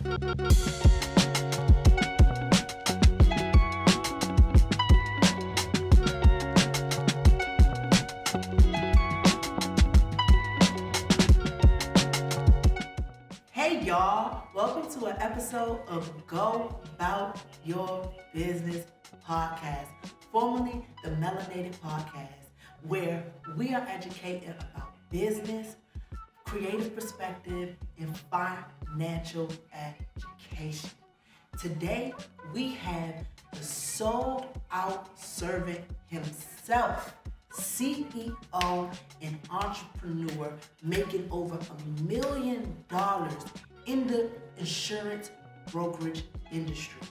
Hey y'all, welcome to an episode of Go Bout Your Business podcast, formerly the Melanated Podcast, where we are educating about business, creative perspective, and financial education. Today, we have the sold out servant himself, CEO and entrepreneur, making over $1 million in the insurance brokerage industry.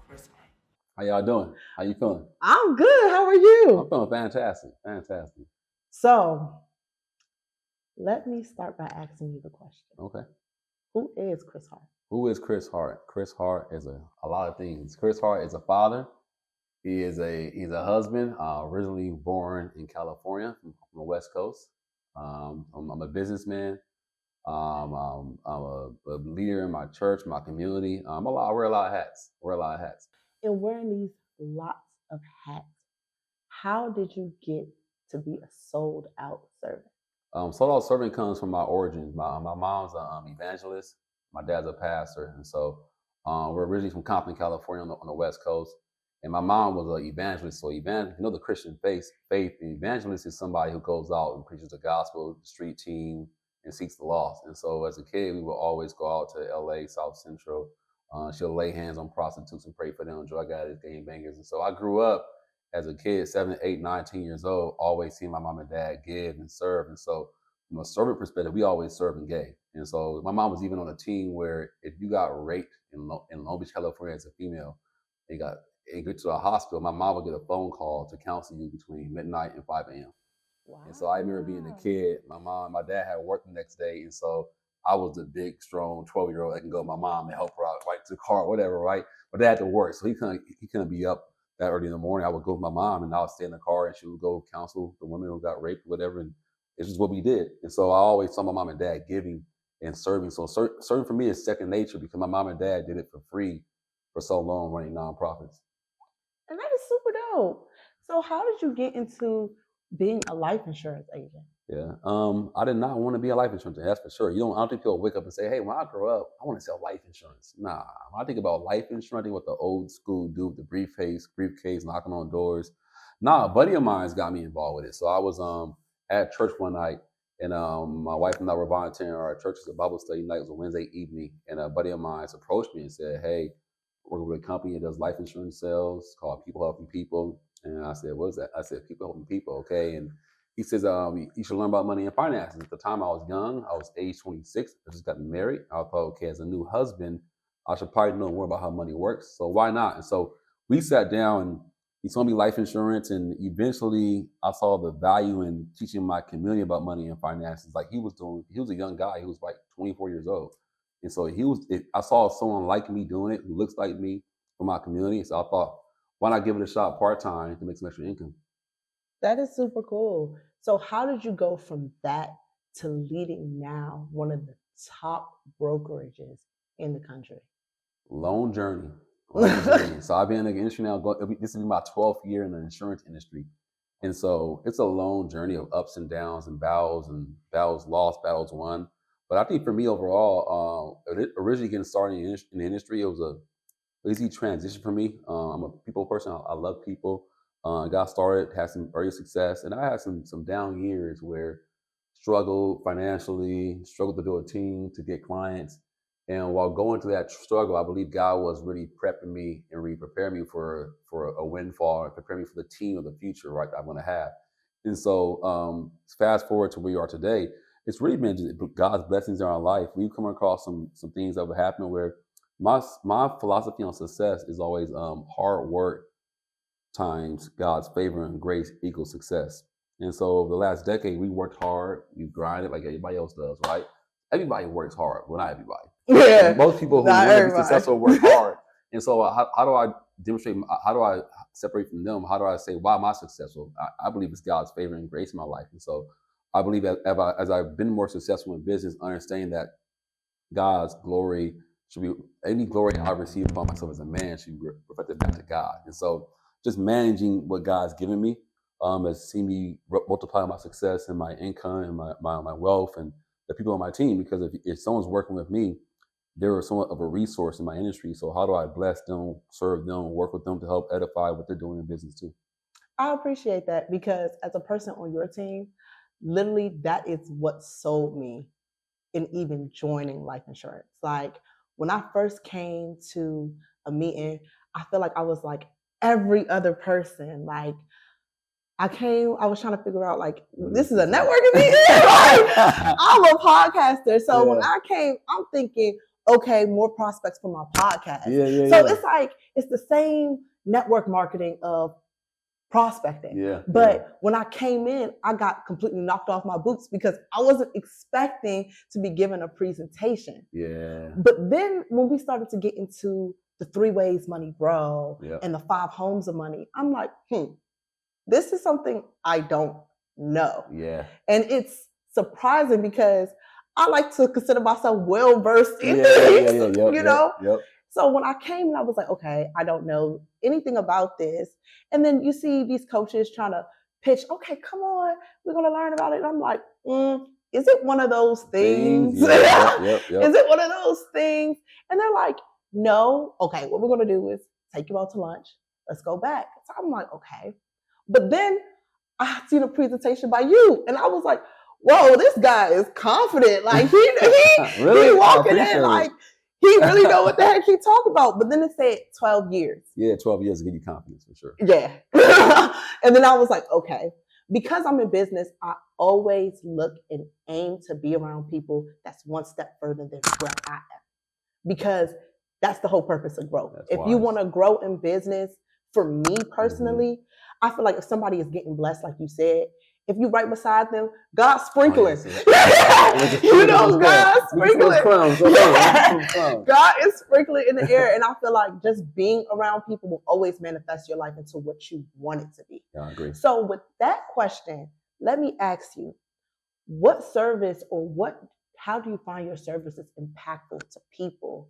Chris Hart. How y'all doing? How you feeling? I'm good. How are you? I'm feeling fantastic. Fantastic. So, let me start by asking you the question. Okay. Who is Chris Hart? Who is Chris Hart? Chris Hart is a lot of things. Chris Hart is a father. He's a husband. Originally born in California from the West Coast. I'm a businessman. I'm a leader in my church, my community. I wear a lot of hats. And wearing these lots of hats, how did you get to be a sold out servant? Sold out servant comes from my origins. My mom's an evangelist. My dad's a pastor, and so we're originally from Compton, California, on the West Coast. And my mom was an evangelist. So the Christian faith, the evangelist is somebody who goes out and preaches the gospel, the street team, and seeks the lost. And so as a kid, we would always go out to LA, South Central. She'll lay hands on prostitutes and pray for them, drug addicts, gangbangers. And so I grew up as a kid, 7, 8, 9, 10 years old, always seeing my mom and dad give and serve. And so from a servant perspective, we always served and gave. And so my mom was even on a team where if you got raped in Long Beach, California as a female, and get to a hospital, my mom would get a phone call to counsel you between midnight and 5 a.m. Wow. And so I remember being a kid, my dad had work the next day. And so I was the big, strong 12-year-old that can go with my mom and help her out, right to the car, whatever, right? But dad had to work. So he couldn't be up that early in the morning. I would go with my mom and I would stay in the car and she would go counsel the women who got raped, whatever. And it's just what we did. And so I always saw my mom and dad giving and serving. So serving for me is second nature because my mom and dad did it for free for so long running nonprofits. And that is super dope. So how did you get into being a life insurance agent? Yeah, I did not want to be a life insurance agent, that's for sure. I don't think people wake up and say, hey, when I grow up, I want to sell life insurance. Nah, when I think about life insurance, I think what the old school do with the briefcase, knocking on doors. Nah, a buddy of mine's got me involved with it. So I was at church one night, and my wife and I were volunteering. Our church is a Bible study night. It was a Wednesday evening, and a buddy of mine approached me and said, hey, working with a company that does life insurance sales called People Helping People. And I said, what is that? I said, People Helping People, okay. And he says, you should learn about money and finances. At the time I was young, I was age 26, I just got married. I thought, okay, as a new husband, I should probably know more about how money works. So why not? And so we sat down and he told me life insurance, and eventually I saw the value in teaching my community about money and finances. Like he was a young guy, he was like 24 years old. And so I saw someone like me doing it, who looks like me from my community. So I thought, why not give it a shot part-time to make some extra income? That is super cool. So how did you go from that to leading now one of the top brokerages in the country? Long journey. So I've been in the industry now. This will be my 12th year in the insurance industry. And so it's a long journey of ups and downs and battles lost, battles won. But I think for me overall, originally getting started in the industry, it was an easy transition for me. I'm a people person. I love people. Got started, had some early success, and I had some down years where struggled financially, struggled to build a team, to get clients. And while going through that struggle, I believe God was really prepping me and really preparing me for a windfall and preparing me for the team of the future, right, that I'm going to have. And so fast forward to where you are today, it's really been just God's blessings in our life. We've come across some things that have happened where my philosophy on success is always hard work times God's favor and grace equals success. And so over the last decade, we worked hard, we grinded like everybody else does, right? Everybody works hard. Well, not everybody. Yeah. Most people who want to be successful work hard. And so how do I demonstrate, how do I separate from them? How do I say, why am I successful? I believe it's God's favor and grace in my life. And so I believe as I've been more successful in business, understanding that God's glory should be any glory I receive upon myself as a man should be reflected back to God. And so just managing what God's given me has seen me multiply my success and my income and my wealth and the people on my team. Because if someone's working with me, they're somewhat of a resource in my industry. So how do I bless them, serve them, work with them to help edify what they're doing in business too? I appreciate that, because as a person on your team, literally that is what sold me in even joining life insurance. Like when I first came to a meeting, I feel like I was like every other person. Like I was trying to figure out, like, this is a networking meeting. Like, I'm a podcaster. So when I came, I'm thinking, okay, more prospects for my podcast. So it's like, it's the same network marketing of prospecting. But when I came in, I got completely knocked off my boots because I wasn't expecting to be given a presentation. But then when we started to get into the 3 ways money grow and the 5 homes of money, I'm like, this is something I don't know. And it's surprising because I like to consider myself well-versed in things, you know? So when I came and I was like, okay, I don't know anything about this. And then you see these coaches trying to pitch, okay, come on, we're going to learn about it. And I'm like, is it one of those things? Is it one of those things? And they're like, no. Okay, what we're going to do is take you out to lunch. Let's go back. So I'm like, okay. But then I seen a presentation by you. And I was like, whoa, this guy is confident. Like he really? He walking in like, he really know what the heck he talking about. But then it said 12 years. 12 years to give you confidence for sure. And then I was like, okay, because I'm in business, I always look and aim to be around people that's one step further than where I am. Because that's the whole purpose of growth. If you want to grow in business, for me personally, I feel like if somebody is getting blessed, like you said, if you right beside them, God's sprinkling. You know, God's sprinkling. God is sprinkling in the air. And I feel like just being around people will always manifest your life into what you want it to be. I agree. So with that question, let me ask you, what service or how do you find your services impactful to people,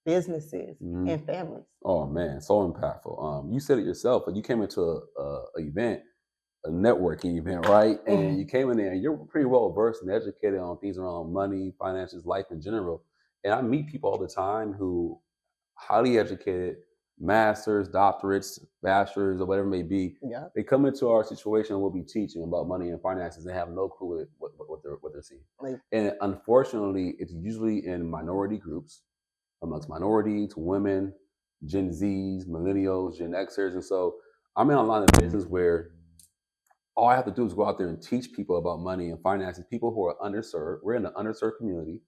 businesses, and families? Oh man, so impactful. You said it yourself, but you came into a event, a networking event, right? And you came in there and you're pretty well versed and educated on things around money, finances, life in general. And I meet people all the time who highly educated, masters, doctorates, bachelors, or whatever it may be. They come into our situation and we'll be teaching about money and finances and have no clue what they're seeing. And unfortunately, it's usually in minority groups, amongst minorities, women, Gen Zs, millennials, Gen Xers. And so I'm in a line of business where all I have to do is go out there and teach people about money and finances, people who are underserved. We're in the underserved community.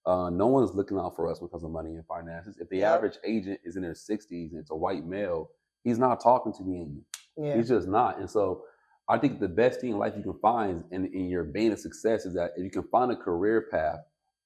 No one's looking out for us because of money and finances. If the average agent is in their 60s and it's a white male, he's not talking to me and you. He's just not. And so I think the best thing in life you can find in your vein of success is that if you can find a career path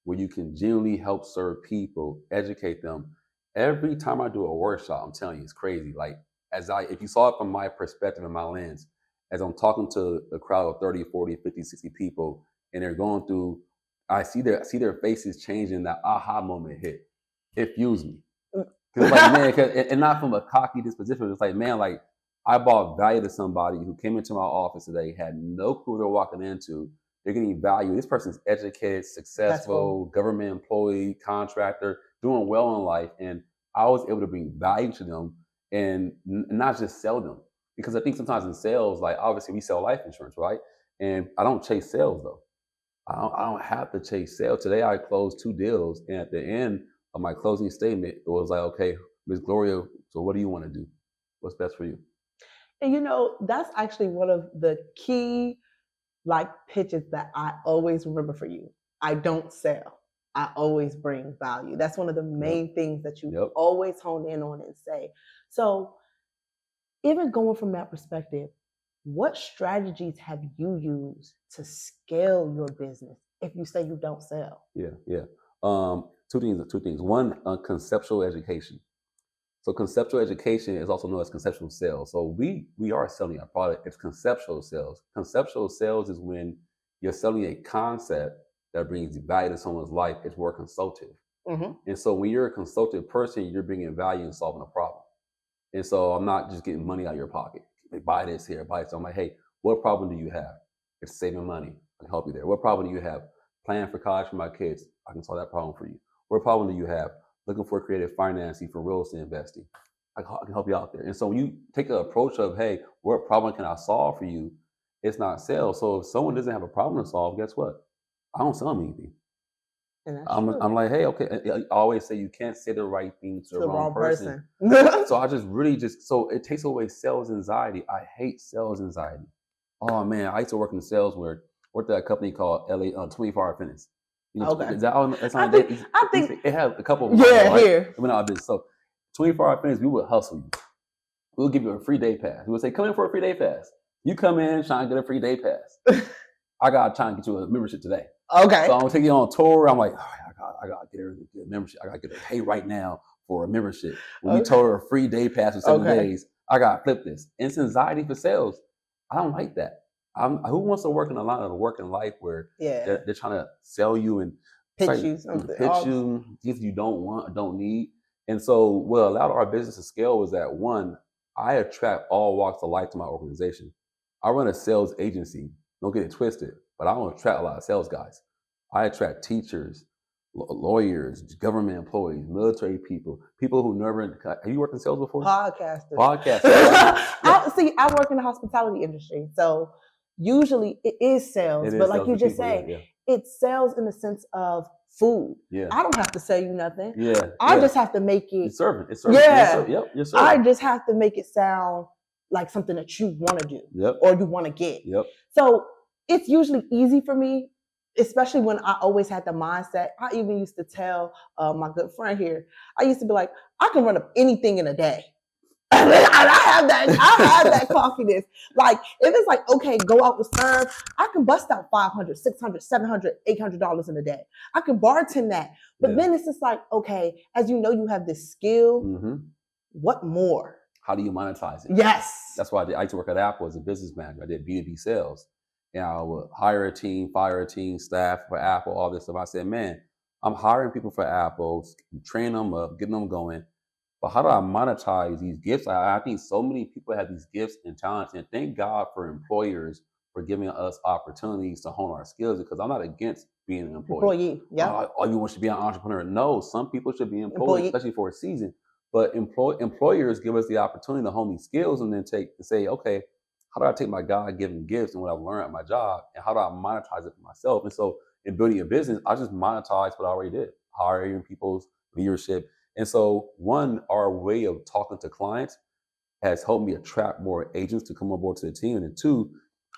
where you can genuinely help serve people, educate them. Every time I do a workshop, I'm telling you, it's crazy. Like if you saw it from my perspective and my lens, as I'm talking to a crowd of 30, 40, 50, 60 people, and they're going through, I see their faces changing. That aha moment hit. It fuels me. Cause like, man, and not from a cocky disposition. It's like, man, like I brought value to somebody who came into my office today, had no clue they're walking into. They're getting value. This person's educated, successful, government employee, contractor, doing well in life. And I was able to bring value to them and not just sell them. Because I think sometimes in sales, like obviously we sell life insurance, right? And I don't chase sales though. I don't have to chase sales. Today I closed 2 deals. And at the end of my closing statement, it was like, okay, Ms. Gloria, so what do you want to do? What's best for you? And you know, that's actually one of the key pitches that I always remember for you. I don't sell. I always bring value. That's one of the main things that you always hone in on and say. So even going from that perspective, what strategies have you used to scale your business if you say you don't sell? Two things. One, conceptual education. So conceptual education is also known as conceptual sales. So we are selling a product. It's conceptual sales. Conceptual sales is when you're selling a concept that brings value to someone's life. It's more consultative. Mm-hmm. And so when you're a consultative person, you're bringing value and solving a problem. And so I'm not just getting money out of your pocket. Like, buy this here, buy this. I'm like, hey, what problem do you have? It's saving money. I can help you there. What problem do you have? Plan for college for my kids. I can solve that problem for you. What problem do you have? Looking for creative financing for real estate investing. I can help you out there. And so when you take the approach of, hey, what problem can I solve for you? It's not sales. So if someone doesn't have a problem to solve, guess what? I don't sell them anything. And that's I'm like, hey, okay. I always say you can't say the right thing to the wrong person. So I so it takes away sales anxiety. I hate sales anxiety. Oh man, I used to work in sales worked at a company called LA 24 Hour Fitness. You know, okay. I think it had a couple of here. I mean, I did so 24 Hour Fitness. We would hustle you. We would give you a free day pass. We would say, come in for a free day pass. You come in trying to get a free day pass. I got to try and get you a membership today. Okay. So I'm going to take you on a tour. I'm like, I got to get everything a membership. I got to get a pay right now for a membership. When we told her a free day pass for 7 days, I got to flip this. And it's anxiety for sales. I don't like that. Who wants to work in a line of working life where they're trying to sell you and pitch you something, things you don't want or don't need. And so what allowed our business to scale was that, one, I attract all walks of life to my organization. I run a sales agency. Don't get it twisted, but I don't attract a lot of sales guys. I attract teachers, lawyers, government employees, military people who never. Have you worked in sales before? Podcasters. I work in the hospitality industry, so usually it is sales. But like you just say, it's sales in the sense of food. Yeah. I don't have to sell you nothing. Yeah. I just have to make it. It's serving. Yeah. Yep. You're serving. I just have to make it sound like something that you want to do or you want to get. Yep. So it's usually easy for me, especially when I always had the mindset. I even used to tell my good friend here, I used to be like, I can run up anything in a day. I have that cockiness. Like, if it's like, okay, go out and serve, I can bust out $500, $600, $700, $800 in a day. I can bartend that. But then it's just like, okay, as you know, you have this skill. What more? How do you monetize it? Yes. That's why I used to work at Apple as a business manager. I did B2B sales. And I would hire a team, fire a team, staff for Apple, all this stuff. I said, man, I'm hiring people for Apple, train them up, getting them going. But how do I monetize these gifts? I think so many people have these gifts and talents. And thank God for employers for giving us opportunities to hone our skills, because I'm not against being an employee. Everyone should be an entrepreneur. No, some people should be employed, especially for a season. But employers give us the opportunity to hone these skills and then say, okay, how do I take my God-given gifts and what I've learned at my job, and how do I monetize it for myself? And so in building a business, I just monetized what I already did, hiring people's leadership. And so our way of talking to clients has helped me attract more agents to come on board to the team. And two,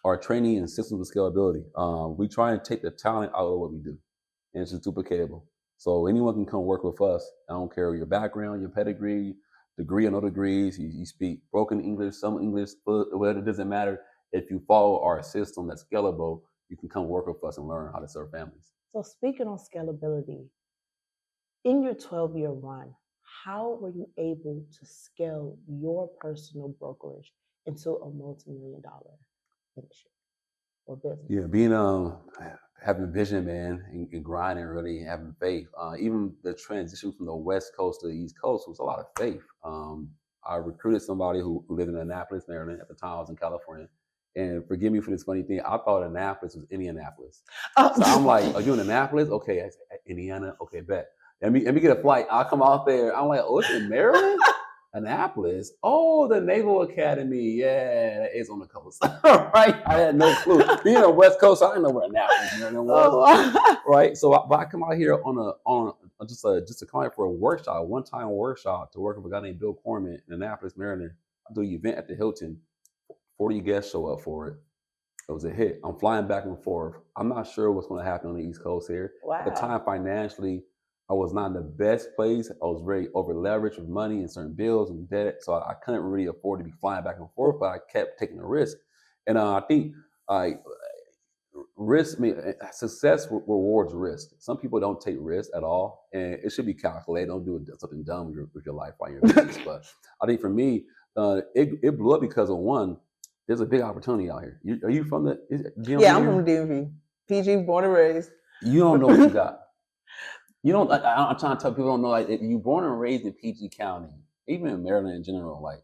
our training and systems of scalability. We try and take the talent out of what we do, and it's just duplicatable. So anyone can come work with us. I don't care your background, your pedigree, degree or no degrees. You speak broken English, some English, whatever, it doesn't matter. If you follow our system that's scalable, you can come work with us and learn how to serve families. So speaking on scalability, in your 12-year run, how were you able to scale your personal brokerage into a multi-million-dollar industry or business? Yeah, being having vision, man, and grinding, really having faith. Even the transition from the West Coast to the East Coast was a lot of faith. I recruited somebody who lived in Annapolis, Maryland. At the time, I was in California. And forgive me for this funny thing, I thought Annapolis was Indianapolis. So I'm like, are you in Annapolis? Okay, Indiana. Okay, bet. Let me get a flight. I'll come out there. I'm like, oh, it's in Maryland? Annapolis? Oh, the Naval Academy. Yeah, it's on the coast. Right? I had no clue. Being on the West Coast, I didn't know where Annapolis, Maryland was. Right? So I come out here on just a client for a workshop, one-time workshop, to work with a guy named Bill Corman in Annapolis, Maryland. I do an event at the Hilton. 40 guests show up for it. It was a hit. I'm flying back and forth. I'm not sure what's going to happen on the East Coast here. Wow. At the time, financially, I was not in the best place. I was very over leveraged with money and certain bills and debt. So I couldn't really afford to be flying back and forth, but I kept taking a risk. And I think success rewards risk. Some people don't take risks at all, and it should be calculated. Don't do something dumb with your life while you're in business. But I think for me, it blew up because of one, there's a big opportunity out here. Are you from the DMV? Yeah, I'm from the DMV. PG, born and raised. You don't know what you got. You don't. I'm trying to tell people don't know. Like, if you're born and raised in PG County, even in Maryland in general, like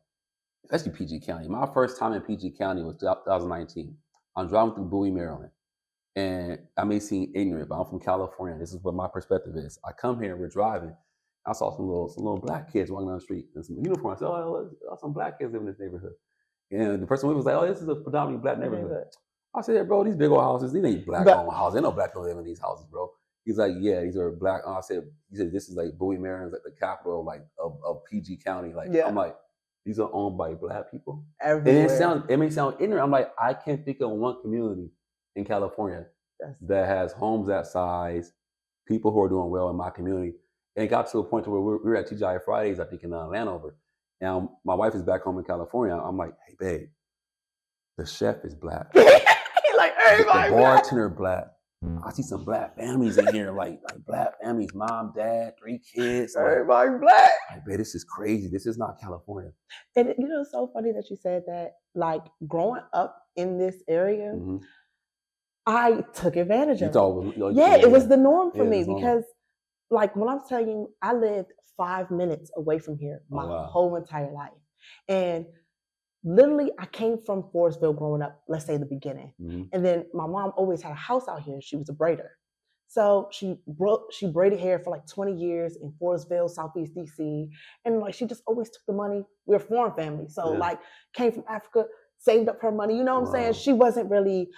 especially PG County. My first time in PG County was 2019. I'm driving through Bowie, Maryland, and I may seem ignorant, but I'm from California. This is what my perspective is. I come here, we're driving. I saw some little black kids walking down the street in some uniform. I said, "Oh, some black kids live in this neighborhood." And the person was like, "Oh, this is a predominantly black neighborhood." I said, "Bro, these big old houses, these ain't black-owned houses. Ain't no black people live in these houses, bro." He's like, "Yeah, these are black." He said, "This is like Bowie, Maryland, like the capital, like of PG County." Like, I'm like, "These are owned by black people." Everywhere. It may sound ignorant. I'm like, I can't think of one community in California that has homes that size, people who are doing well in my community. And it got to a point where we were at TGI Fridays, I think in Landover. And my wife is back home in California. I'm like, "Hey, babe, the chef is black. Like everybody, the bartender black. I see some black families in here, like black families, mom, dad, 3 kids. Everybody black. Like, babe, this is crazy. This is not California." And you know, it's so funny that you said that. Like growing up in this area, I took advantage of it. It was the norm for me because, like, when I'm telling you, I lived 5 minutes away from here my whole entire life, and literally, I came from Forestville growing up, let's say the beginning. And then my mom always had a house out here. She was a braider. So she braided hair for like 20 years in Forestville, Southeast DC. And like, she just always took the money. We're a foreign family. So like, came from Africa, saved up her money. You know what I'm saying? She wasn't really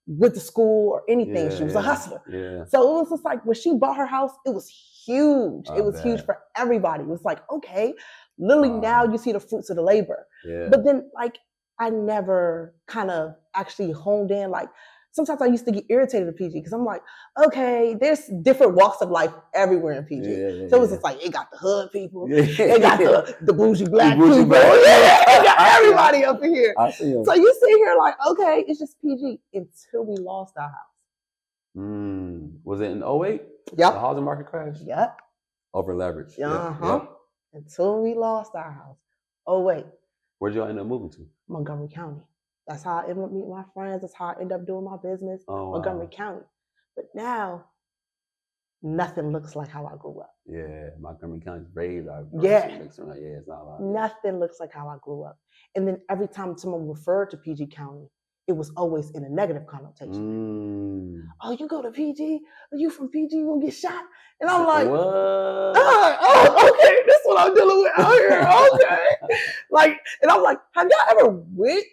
with the school or anything. She was a hustler. So it was just like, when she bought her house, it was huge. It was huge for everybody. It was like, okay, literally now you see the fruits of the labor. But then like, I never kind of actually honed in. Like sometimes I used to get irritated at PG because I'm like, okay, there's different walks of life everywhere in PG. So it was just like, it got the hood people, it got the bougie black people, it got everybody up in here. So you sit here like, okay, it's just PG until we lost our house. Was it in 08? Yep. The housing market crash? Yep. Over leverage. Until we lost our house. Oh, wait. Where'd y'all end up moving to? Montgomery County. That's how I ended up meeting my friends. That's how I ended up doing my business. Montgomery County. But now, nothing looks like how I grew up. Montgomery County's very diverse. It's not a lot. Nothing looks like how I grew up. And then every time someone referred to PG County, it was always in a negative connotation. Oh, you go to PG? Are you from PG? You gonna get shot? And I'm like, oh, okay, this is what I'm dealing with out here. Okay. Like, and I'm like, have y'all ever went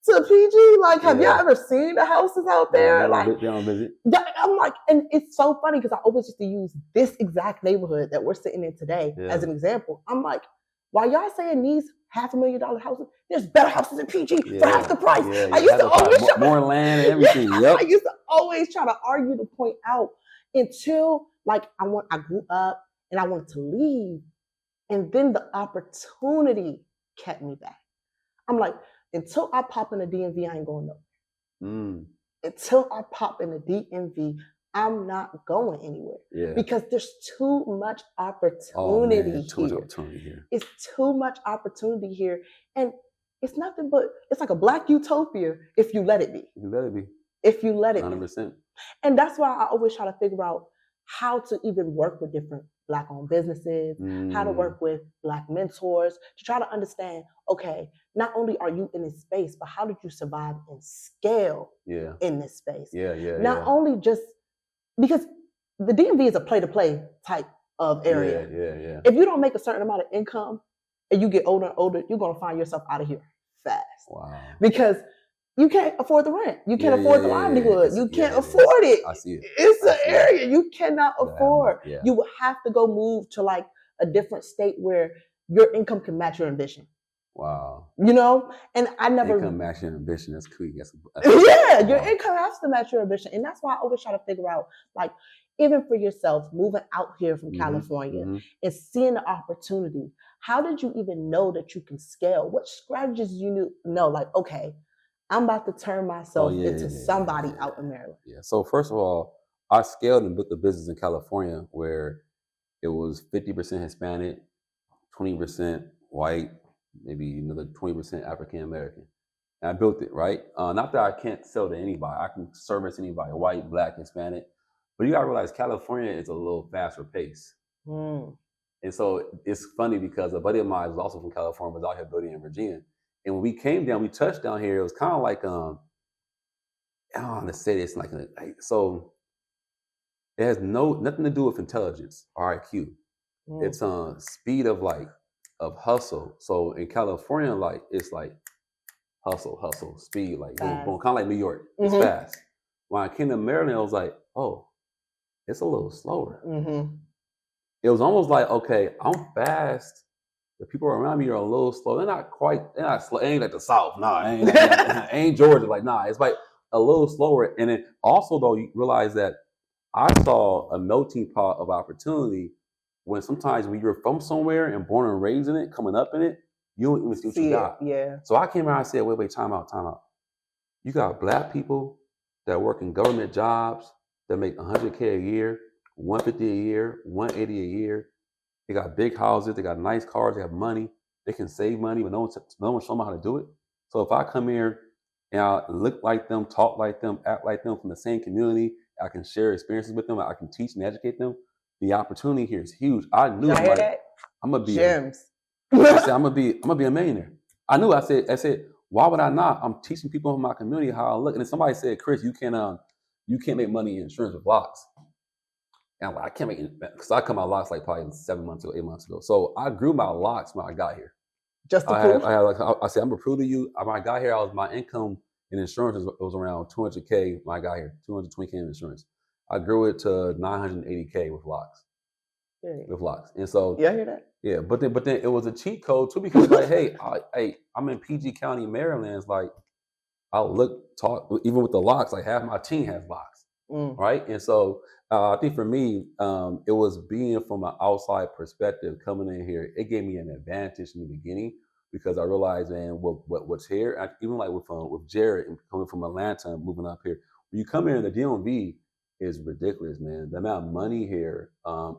to PG? Like, have y'all ever seen the houses out there? Like, I'm like, and it's so funny because I always used to use this exact neighborhood that we're sitting in today as an example. I'm like, why y'all saying these $500,000 houses? There's better houses in PG for half the price. I used to always more land and everything. I used to always try to argue the point out until like I grew up and I wanted to leave, and then the opportunity kept me back. I'm like, until I pop in the DMV, I ain't going nowhere. Until I pop in the DMV, I'm not going anywhere because there's too much opportunity here. It's too much opportunity here. And it's nothing but, it's like a black utopia if you let it be. If you let it 100%. be. And that's why I always try to figure out how to even work with different Black-owned businesses, how to work with Black mentors, to try to understand, okay, not only are you in this space, but how did you survive and scale in this space? Not only just, because the DMV is a play-to-play type of area. If you don't make a certain amount of income and you get older and older, you're going to find yourself out of here fast. Because you can't afford the rent. You can't afford the livelihood. You can't afford it. I see it. It's an area you cannot afford. You will have to go move to like a different state where your income can match your ambition. You know? And I never... Income match your ambition. That's key. Your income has to match your ambition. And that's why I always try to figure out, like, even for yourself, moving out here from California and seeing the opportunity, how did you even know that you can scale? What strategies you know? Like, okay, I'm about to turn myself into somebody out in Maryland. So first of all, I scaled and built a business in California where it was 50% Hispanic, 20% white, maybe another 20% African American. And I built it, right? Not that I can't sell to anybody. I can service anybody, white, Black, Hispanic. But you gotta realize California is a little faster pace. And so it's funny because a buddy of mine was also from California, was out here building in Virginia. And when we came down, we touched down here, it was kind of like, I don't want to say this, so it has nothing to do with intelligence or IQ. It's speed of hustle. So in California, like it's like hustle, speed, like boom, boom, kind of like New York. It's fast. When I came to Maryland, I was like, oh, it's a little slower. It was almost like, okay, I'm fast. The people around me are a little slow. They're not slow. It ain't like the South. Nah, ain't Georgia. Like, nah, it's like a little slower. And then also, though, you realize that I saw a melting pot of opportunity when sometimes when you're from somewhere and born and raised in it, coming up in it, you don't even see what you got. Yeah. So I came around and said, wait, time out. You got Black people that work in government jobs that make $100K a year, $150 a year, $180 a year. They got big houses, they got nice cars, they have money, they can save money, but no one show them how to do it. So if I come here and I look like them, talk like them, act like them from the same community, I can share experiences with them, I can teach and educate them. The opportunity here is huge. I knew I'm gonna be gems. I said I'm gonna be a millionaire. I knew. I said, why would I not? I'm teaching people in my community how I look. And then somebody said, Chris, you can't make money in insurance with locks. And I'm like, I can't make it because I cut my locks like probably 7 months ago, 8 months ago. So I grew my locks when I got here. Just to prove? I said, I'm gonna prove to you. When I got here, my income in insurance was around 200K when I got here, 220K in insurance. I grew it to 980K with locks. And so yeah, I hear that. Yeah, but then it was a cheat code too because like, hey, I'm in PG County, Maryland. It's like I talk even with the locks. Like half my team has locks, right? And so I think for me, it was being from an outside perspective coming in here. It gave me an advantage in the beginning because I realized, man, what's here. Even like with Jared and coming from Atlanta and moving up here, when you come here in the DMV is ridiculous, man. The amount of money here,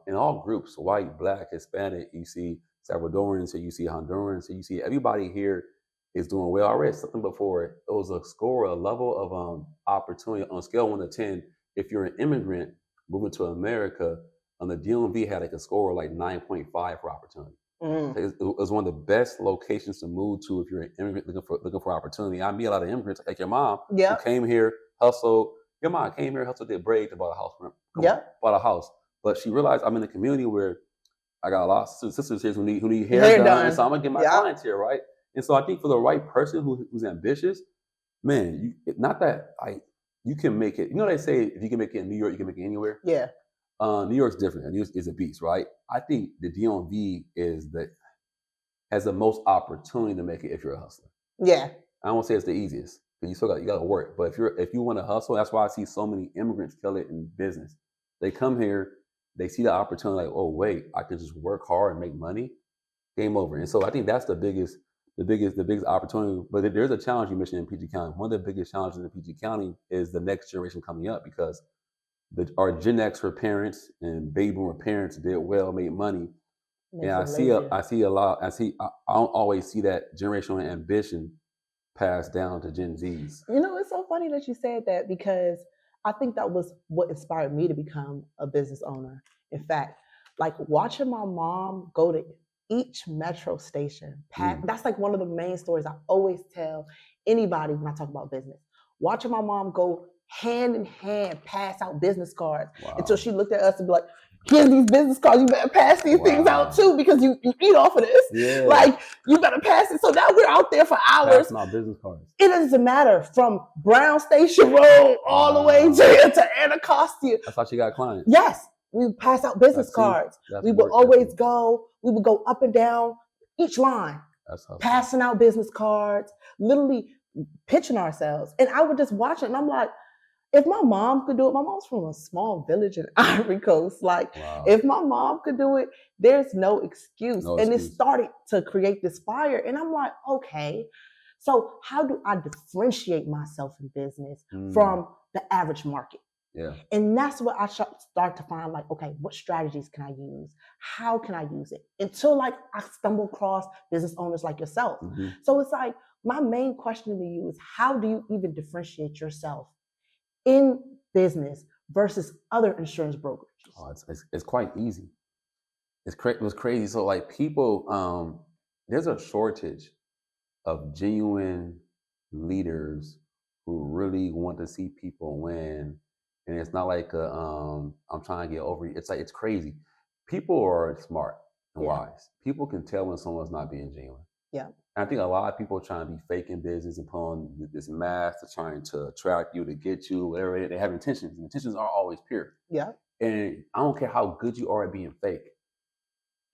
in all groups, white, Black, Hispanic, you see Salvadorans, you see Hondurans, you see everybody here is doing well. I read something before. It was a level of opportunity on a scale of 1 to 10. If you're an immigrant moving to America, on the DMV had like a score of like 9.5 for opportunity. It was one of the best locations to move to if you're an immigrant looking for opportunity. I meet a lot of immigrants like your mom who came here, hustled. Your mom came here, hustled, did braids, bought a house. Bought a house. But she realized I'm in a community where I got a lot of sisters here who need hair done. And so I'm going to get my clients here, right? And so I think for the right person who's ambitious, man, you can make it. You know they say if you can make it in New York, you can make it anywhere? Yeah. New York's different. New York is a beast, right? I think the DMV has the most opportunity to make it if you're a hustler. Yeah. I don't want to say it's the easiest. You got to work. But if you want to hustle, that's why I see so many immigrants kill it in business. They come here, they see the opportunity, like, oh wait, I can just work hard and make money. Game over. And so I think that's the biggest opportunity. But there's a challenge you mentioned in PG County. One of the biggest challenges in PG County is the next generation coming up because our Gen X parents and baby boomer parents did well, made money. And I don't always see that generational ambition passed down to Gen Zs. You know, it's so funny that you said that because I think that was what inspired me to become a business owner. In fact, like watching my mom go to each metro station, that's like one of the main stories I always tell anybody when I talk about business. Watching my mom go hand in hand, pass out business cards until she looked at us and be like, here's these business cards, you better pass these things out too because you eat off of this. Yeah. Like, you better pass it. So now we're out there for hours. Passing out business cards. It doesn't matter from Brown Station Road all the way to Anacostia. That's how she got clients. Yes. We would pass out business cards. We would always go up and down each line, passing out business cards, literally pitching ourselves. And I would just watch it and I'm like, if my mom could do it, my mom's from a small village in Ivory Coast. Like, if my mom could do it, there's no excuse. And it started to create this fire. And I'm like, okay, so how do I differentiate myself in business from the average market? Yeah. And that's what I start to find, like, okay, what strategies can I use? How can I use it? Until like I stumble across business owners like yourself. Mm-hmm. So it's like, my main question to you is, how do you even differentiate yourself in business versus other insurance brokerages? Oh, it's quite easy. It was crazy. So like people, there's a shortage of genuine leaders who really want to see people win. And it's not like I'm trying to get over you. It's like, it's crazy. People are smart and wise. People can tell when someone's not being genuine. Yeah. And I think a lot of people are trying to be fake in business and put on this mask to trying to attract you, to get you, whatever. They have intentions. And intentions aren't always pure. Yeah. And I don't care how good you are at being fake.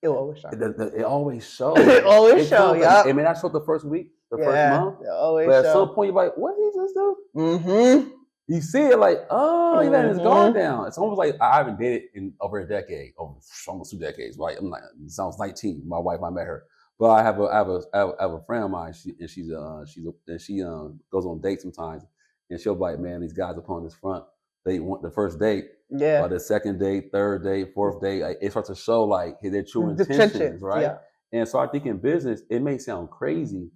It always shows. It always shows. It always shows. Yeah. It may not show the first week, the first month. It always but show. at some point, you're like, what did he just do? Mm-hmm. You see it like, oh, he letting his guard down. It's almost like I haven't dated in over a decade, almost 2 decades, right? I'm like, I was 19. My wife, I met her. But I have a friend of mine. She goes on dates sometimes, and she'll be like, man, these guys up on this front. They want the first date. Yeah. By the second date, third date, fourth date, it starts to show like their true intentions, right? Yeah. And so I think in business, it may sound crazy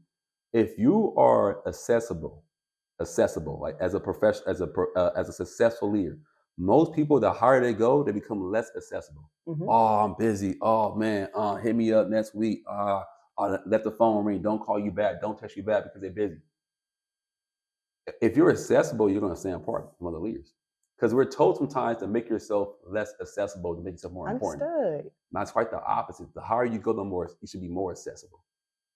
if you are accessible, like as a professional, as a successful leader. Most people, the higher they go, they become less accessible. Mm-hmm. Oh, I'm busy. Oh man, hit me up next week. Let the phone ring. Don't call you back. Don't text you back because they're busy. If you're accessible, you're going to stand apart from other leaders. Because we're told sometimes to make yourself less accessible, to make yourself more important. And that's quite the opposite. The higher you go, the more you should be more accessible.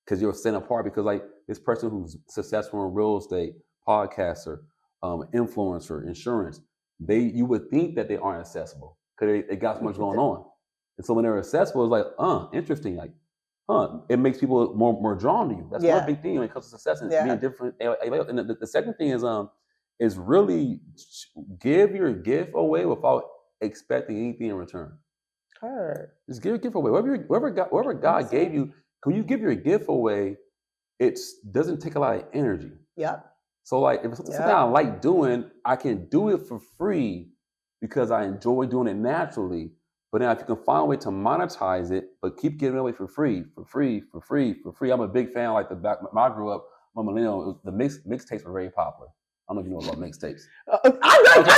Because you're stand apart. Because like this person who's successful in real estate, podcaster, influencer, insurance, you would think that they aren't accessible because they got so much going on. And so when they're accessible, it's like, interesting. Like, it makes people more drawn to you. That's one big thing when it comes to success and being different. And the second thing is really give your gift away without expecting anything in return. Just give your gift away. Whatever God gave you, when you give your gift away, it doesn't take a lot of energy. Yeah. So like if it's something I like doing, I can do it for free because I enjoy doing it naturally. But then if you can find a way to monetize it, but keep giving it away for free. I'm a big fan. Like when I grew up, I'm a millennial. The mixtapes were very popular. I don't know if you know about mixtapes. I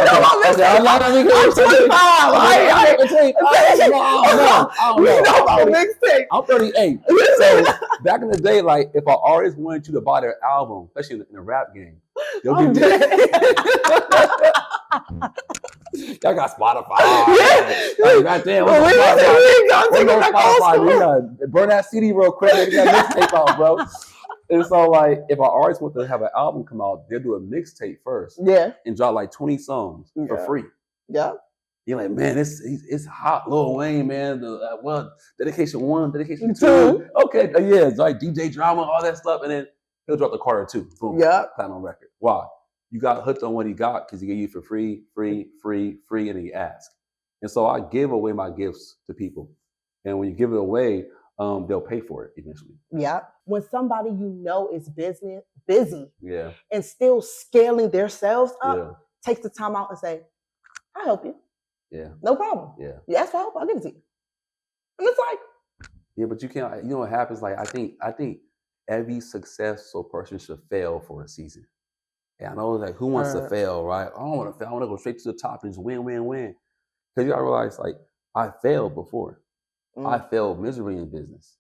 know about mixtapes. I'm 25. We know about mixtapes. I'm 38. So back in the day, like if an artist wanted you to buy their album, especially in the rap game, they'll give you. Y'all got Spotify. Right there. Burn that CD real quick. Get that mixtape out, bro. And so, like, if an artist wants to have an album come out, they'll do a mixtape first. Yeah. And drop like 20 songs for free. Yeah. You're like, man, it's hot. Lil Wayne, man. Dedication 1, Dedication 2. Okay. It's like DJ Drama, all that stuff. And then he'll drop the Carter 2. Boom. Yeah. Platinum record. Why? You got hooked on what he got because he gave you for free, and then he asked. And so I give away my gifts to people. And when you give it away, they'll pay for it eventually. Yeah. When somebody you know is busy and still scaling themselves up, takes the time out and say, I'll help you. Yeah. No problem. Yeah. You ask for help, I'll give it to you. And it's like. Yeah, but you can't, you know what happens? Like, I think every successful person should fail for a season. Yeah, I know, like, who wants to fail, right? I don't want to fail. I want to go straight to the top and just win. Because you gotta realize, like, I failed before. I failed miserably in business.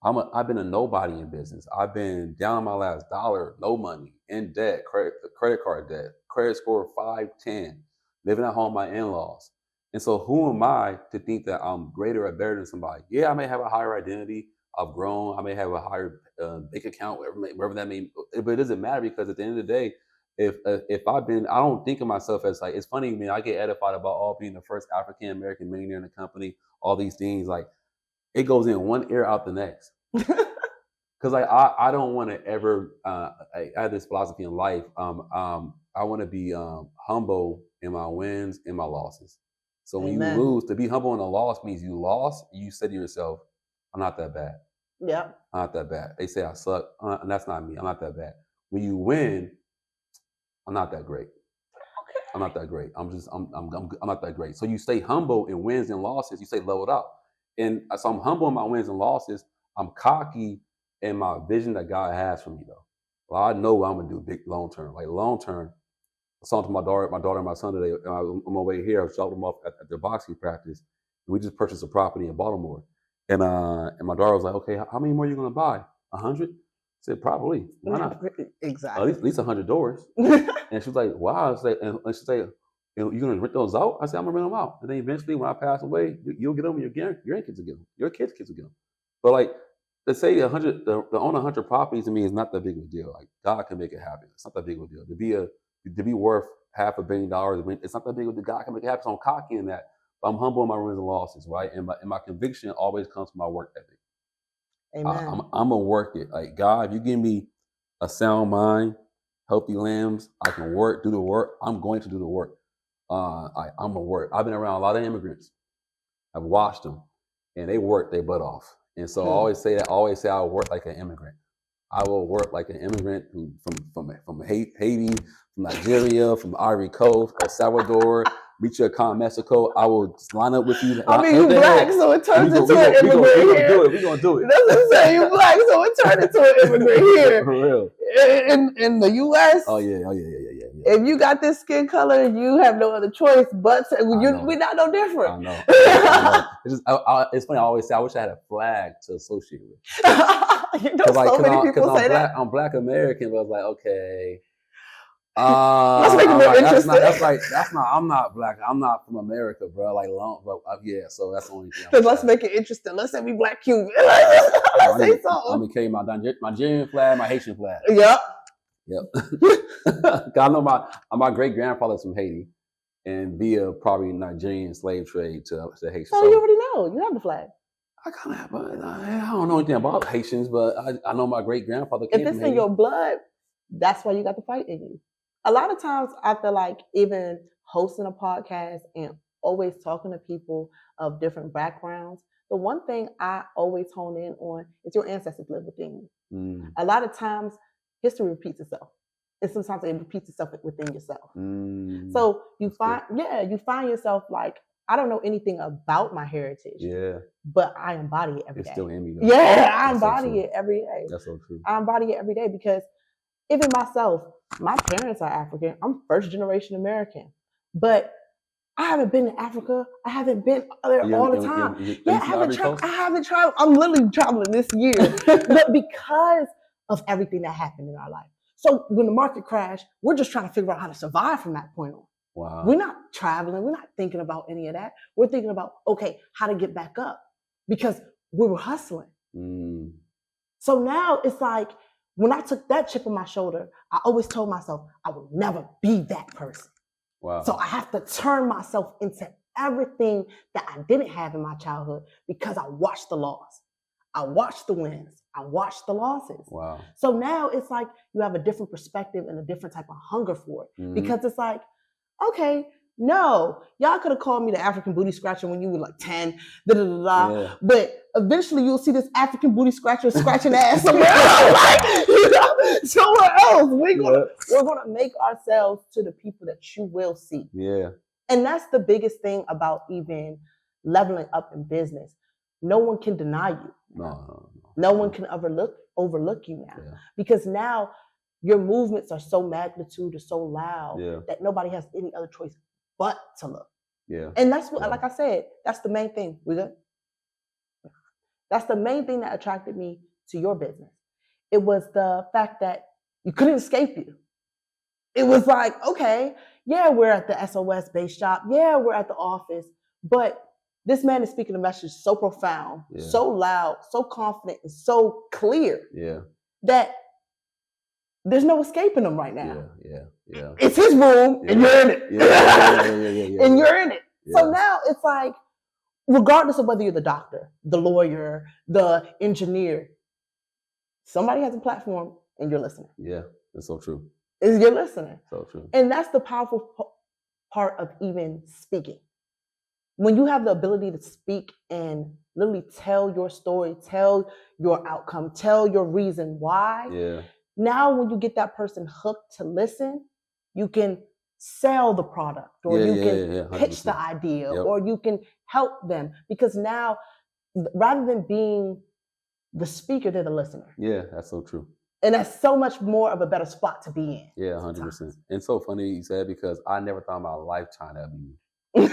I've been a nobody in business. I've been down on my last dollar, no money, in debt, credit card debt, credit score 510, living at home with my in-laws. And so who am I to think that I'm greater or better than somebody? Yeah, I may have a higher identity. I've grown. I may have a higher bank account, wherever that may, but it doesn't matter because at the end of the day, if I don't think of myself as like, it's funny, man, I get edified about being the first African-American millionaire in the company, all these things, like it goes in one ear out the next. Cause like, I don't want to ever, I have this philosophy in life. I want to be humble in my wins and my losses. So when you lose, to be humble in a loss means you lost, you said to yourself, I'm not that bad. Yeah. I'm not that bad. They say I suck, and that's not me. I'm not that bad. When you win, I'm not that great. Okay. I'm not that great. I'm not that great. So you stay humble in wins and losses. You stay leveled up. And so I'm humble in my wins and losses. I'm cocky in my vision that God has for me, though. Well, I know what I'm going to do big long term. Like long term, saw to my daughter and my son today. On my way here, I was dropping them off at their boxing practice. We just purchased a property in Baltimore, and my daughter was like, "Okay, how many more are you gonna buy? 100?" I said, "Probably. Why not? Exactly. At least 100 doors." And she was like, "Wow." I said, and she said, "You gonna rent those out?" I said, "I'm gonna rent them out, and then eventually, when I pass away, you'll get them. Your grandkids will get them. Your kids will get them." But like, let's say 100, the own 100 properties to me is not that big of a deal. Like, God can make it happen. It's not that big of a deal to be worth $500 million. It's not that big of a deal. God can make it happen. So I'm cocky in that, but I'm humble in my wins and losses, right? And my conviction always comes from my work ethic. Amen. I'm gonna work it. Like, God, if you give me a sound mind, healthy limbs, I can do the work. I'm going to do the work. I'm gonna work. I've been around a lot of immigrants. I've watched them, and they work their butt off. And so I always say I work like an immigrant. I will work like an immigrant from Haiti, from Nigeria, from Ivory Coast, El Salvador, meet you at Mexico. I will line up with you. I mean, you black, so it turns into an immigrant here. We're going to do it. That's what I'm saying. You black, so it turned into an immigrant here. For real. In the U.S. Oh, yeah. If you got this skin color, you have no other choice but we're not no different. I know. It's funny. I always say I wish I had a flag to associate with. You know, so many people say that. I'm Black American, but I was like, okay. Let's make it more interesting. I'm not Black. I'm not from America, bro. Like, yeah. So that's the only thing. Because let's make it interesting. Let's say we Black Cuban. Let's say something. I'm gonna carry my Nigerian flag, my Haitian flag. Yep. I know my great grandfather's from Haiti, and via probably Nigerian slave trade to Haiti. So you already know. You have the flag. I kind of have, but I don't know anything about Haitians, but I know my great grandfather came from Haiti. If it's in your blood, that's why you got the fight in you. A lot of times I feel like even hosting a podcast and always talking to people of different backgrounds, the one thing I always hone in on is your ancestors live within you. A lot of times history repeats itself. And sometimes it repeats itself within yourself. So you find yourself like, I don't know anything about my heritage. Yeah. But I embody it every day. It's still in me, though. Yeah, I embody it every day. That's so true. I embody it every day because even myself, my parents are African. I'm first generation American. But I haven't been to Africa. I haven't been there all the time. I haven't traveled. I'm literally traveling this year. But because of everything that happened in our life. So when the market crashed, we're just trying to figure out how to survive from that point on. Wow. We're not traveling. We're not thinking about any of that. We're thinking about, okay, how to get back up because we were hustling. So now it's like, when I took that chip on my shoulder, I always told myself I would never be that person. Wow. So I have to turn myself into everything that I didn't have in my childhood because I watched the loss. I watched the wins. I watched the losses. Wow. So now it's like you have a different perspective and a different type of hunger for it because it's like, okay, no, y'all could have called me the African booty scratcher when you were like 10, but eventually you'll see this African booty scratcher scratching ass somewhere else, somewhere else. We're gonna make ourselves to the people that you will see. Yeah. And that's the biggest thing about even leveling up in business. No one can deny you. No one can overlook you now because now your movements are so magnitude or so loud that nobody has any other choice but to look. Yeah. And that's what, like I said, that's the main thing. We good? That's the main thing that attracted me to your business. It was the fact that you couldn't escape you. It was like, okay, yeah, we're at the SOS base shop. Yeah, we're at the office. But this man is speaking a message so profound, so loud, so confident, and so clear that there's no escaping him right now. Yeah. It's his room, and you're in it. And you're in it. So now it's like, regardless of whether you're the doctor, the lawyer, the engineer, somebody has a platform, and you're listening. Yeah, that's so true. You're listening. So true. And that's the powerful part of even speaking. When you have the ability to speak and literally tell your story, tell your outcome, tell your reason why. Now, when you get that person hooked to listen, you can sell the product or you can pitch the idea or you can help them because now, rather than being the speaker, they're the listener. Yeah, that's so true. And that's so much more of a better spot to be in. Yeah, 100%. And so funny you said, because I never thought in my lifetime that'd be me.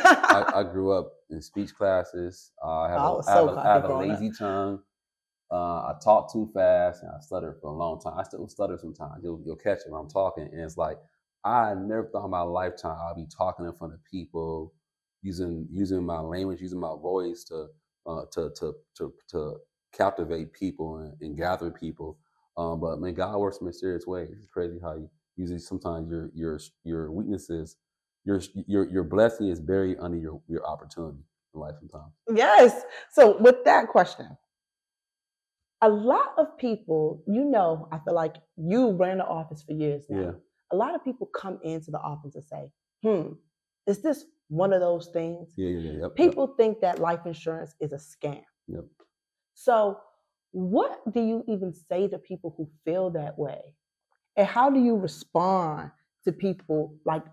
I grew up in speech classes. I have a lazy tongue. I talk too fast and I stutter for a long time. I still stutter sometimes. You'll catch it when I'm talking. And it's like, I never thought in my lifetime I'd be talking in front of people, using my language, using my voice to captivate people and gather people. But man, God works in mysterious ways. It's crazy how you usually sometimes your weaknesses, your blessing is buried under your opportunity in life sometimes. Yes. So with that question, a lot of people, I feel like you ran the office for years now. Yeah. A lot of people come into the office and say, is this one of those things? Yeah. People think that life insurance is a scam. Yep. So what do you even say to people who feel that way? And how do you respond to people like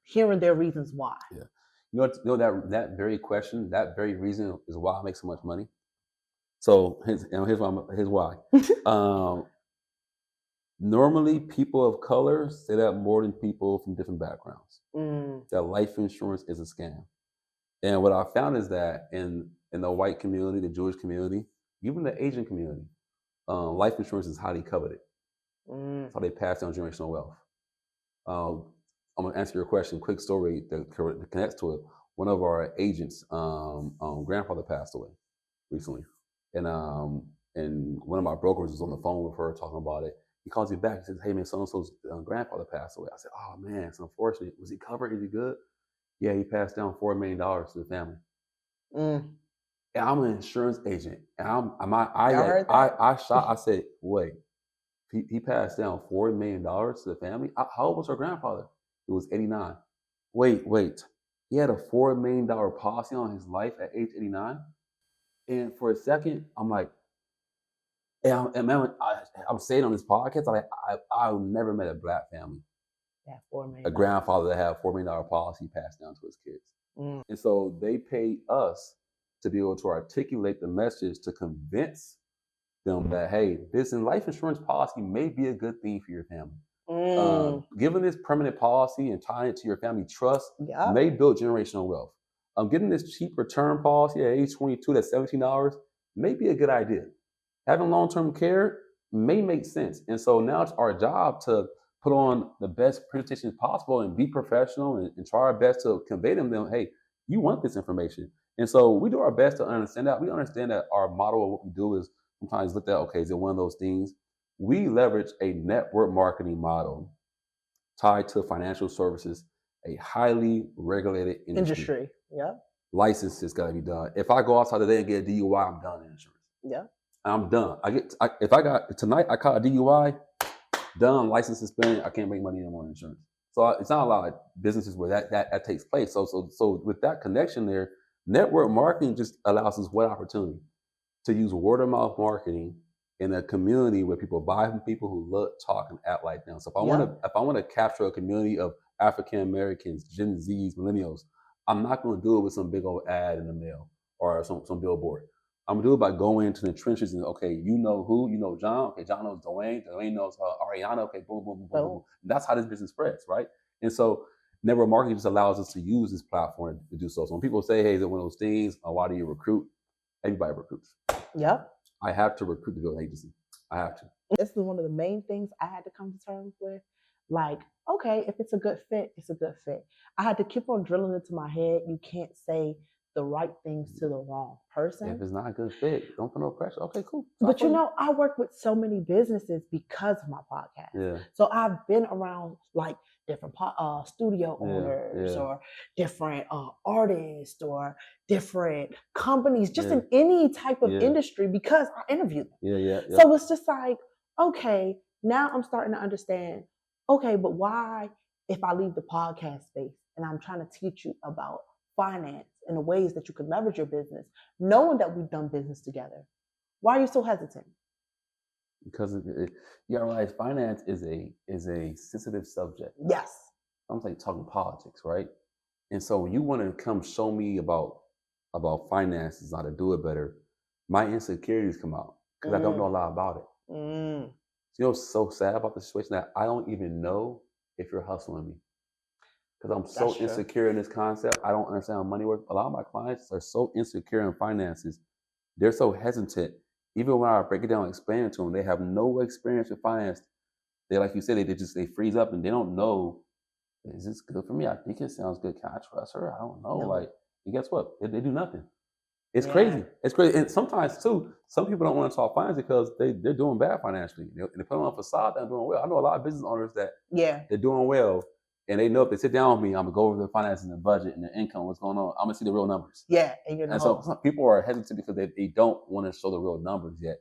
hearing their reasons why? Yeah. You know that very question, that very reason is why I make so much money. So here's why. Normally, people of color say that more than people from different backgrounds. That life insurance is a scam. And what I found is that in the white community, the Jewish community, even the Asian community, life insurance is highly coveted. That's how they pass down generational wealth. I'm going to answer your question. Quick story that connects to it. One of our agents' grandfather passed away recently. And one of my brokers was on the phone with her talking about it. He calls me back. He says, "Hey man, so-and-so's grandfather passed away." I said, "Oh man, it's unfortunate. Was he covered? Is he good?" "Yeah, he passed down $4 million to the family." And I'm an insurance agent, and I shot. I said, "Wait, he passed down $4 million to the family? How old was her grandfather?" It was 89. Wait. He had a $4 million policy on his life at age 89? And for a second, I'm like, I'm saying on this podcast, I've never met a black family, a grandfather that had a $4 million policy passed down to his kids. And so they pay us to be able to articulate the message to convince them that, hey, this life insurance policy may be a good thing for your family. Giving this permanent policy and tying it to your family trust may build generational wealth. Getting this cheaper term policy at age 22 that's $17 may be a good idea. Having long-term care may make sense. And so now it's our job to put on the best presentations possible and be professional and try our best to convey to them, hey, you want this information. And so we do our best to understand that. We understand that our model of what we do is sometimes looked at, okay, is it one of those things? We leverage a network marketing model tied to financial services, a highly regulated industry. Yeah. Licenses got to be done. If I go outside today and get a DUI, I'm done in insurance. Yeah. I'm done. If I got tonight, I caught a DUI, done, license suspended, I can't make money anymore in insurance. So it's not a lot of businesses where that takes place. So with that connection there, network marketing just allows us what opportunity to use word of mouth marketing in a community where people buy from people who look, talk, and act like them. So if I want to capture a community of African Americans, Gen Zs, millennials, I'm not going to do it with some big old ad in the mail or some billboard. I'm gonna do it by going into the trenches and, okay, you know who? You know John? Okay, John knows Dwayne. Dwayne knows Ariana. Okay, boom, boom, boom, boom, boom. That's how this business spreads, right? And so network marketing just allows us to use this platform to do so. So when people say, hey, is it one of those things? Why do you recruit? Everybody recruits. Yep. I have to recruit to build an agency. I have to. This is one of the main things I had to come to terms with. Like, okay, if it's a good fit, it's a good fit. I had to keep on drilling into my head. You can't say the right things to the wrong person. If it's not a good fit, don't put no pressure. Okay, cool. But I work with so many businesses because of my podcast. Yeah. So I've been around like different studio owners or different artists or different companies, just in any type of industry because I interview them. Yeah. So it's just like, okay, now I'm starting to understand, okay, but why if I leave the podcast space and I'm trying to teach you about finance and the ways that you can leverage your business, knowing that we've done business together, why are you so hesitant? Because you realize finance is a sensitive subject. Yes. I'm like talking politics, right? And so when you want to come show me about finances, how to do it better, my insecurities come out because I don't know a lot about it. You know what's so sad about the situation? That I don't even know if you're hustling me. Because I'm so insecure in this concept. I don't understand how money works. A lot of my clients are so insecure in finances. They're so hesitant. Even when I break it down and explain it to them, they have no experience with finance. They, like you said, they freeze up and they don't know, is this good for me? I think it sounds good. Can I trust her? I don't know. No. Like, and guess what? They do nothing. It's crazy. It's crazy. And sometimes too, some people don't want to talk finance because they're doing bad financially. They put on a facade that they're doing well. I know a lot of business owners that they're doing well, and they know if they sit down with me, I'm gonna go over the finances and the budget and the income, what's going on. I'm gonna see the real numbers. Yeah, and so some people are hesitant because they don't want to show the real numbers yet,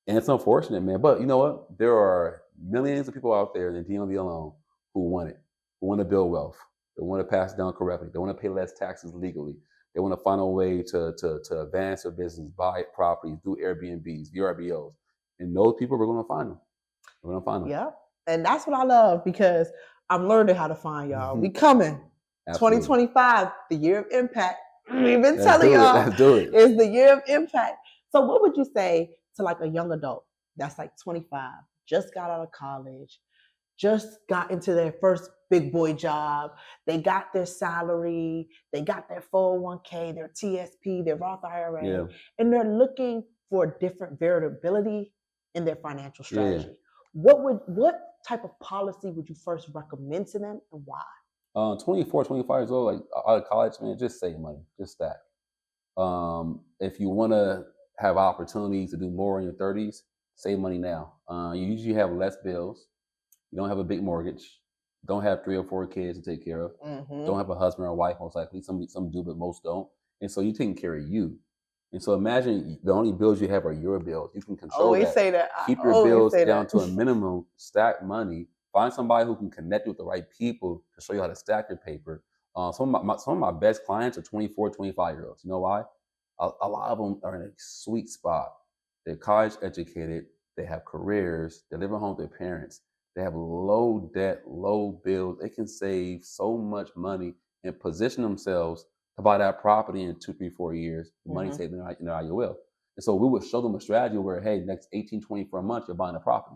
and it's unfortunate, man. But you know what? There are millions of people out there in the DMV alone who want it, who want to build wealth, they want to pass it down correctly, they want to pay less taxes legally. They want to find a way to advance their business, buy properties, do Airbnbs, VRBOs. And those people, we're going to find them. We're going to find them. Yeah. And that's what I love because I'm learning how to find y'all. We coming. Absolutely. 2025, the year of impact. We've been telling y'all. Let's do it. It's the year of impact. So what would you say to like a young adult that's like 25, just got out of college, just got into their first big boy job, they got their salary, they got their 401k, their TSP, their Roth IRA, and they're looking for different variability in their financial strategy. What type of policy would you first recommend to them and why? 24, 25 years old, like out of college, man, just save money, just stack. If you want to have opportunities to do more in your 30s, save money now. You usually have less bills. You don't have a big mortgage. Don't have 3 or 4 kids to take care of. Don't have a husband or a wife, most likely. Some do, but most don't. And so you're taking care of you. And so imagine the only bills you have are your bills. You can control that. Say that. Keep your bills down to a minimum. Stack money. Find somebody who can connect you with the right people to show you how to stack your paper. Some of my best clients are 24, 25-year-olds. You know why? A lot of them are in a sweet spot. They're college educated. They have careers. They live at home with their parents. They have low debt, low bills. They can save so much money and position themselves to buy that property in 2, 3, 4 years. The money saved in their IUL. And so we would show them a strategy where, hey, next 18, 24 months, you're buying a property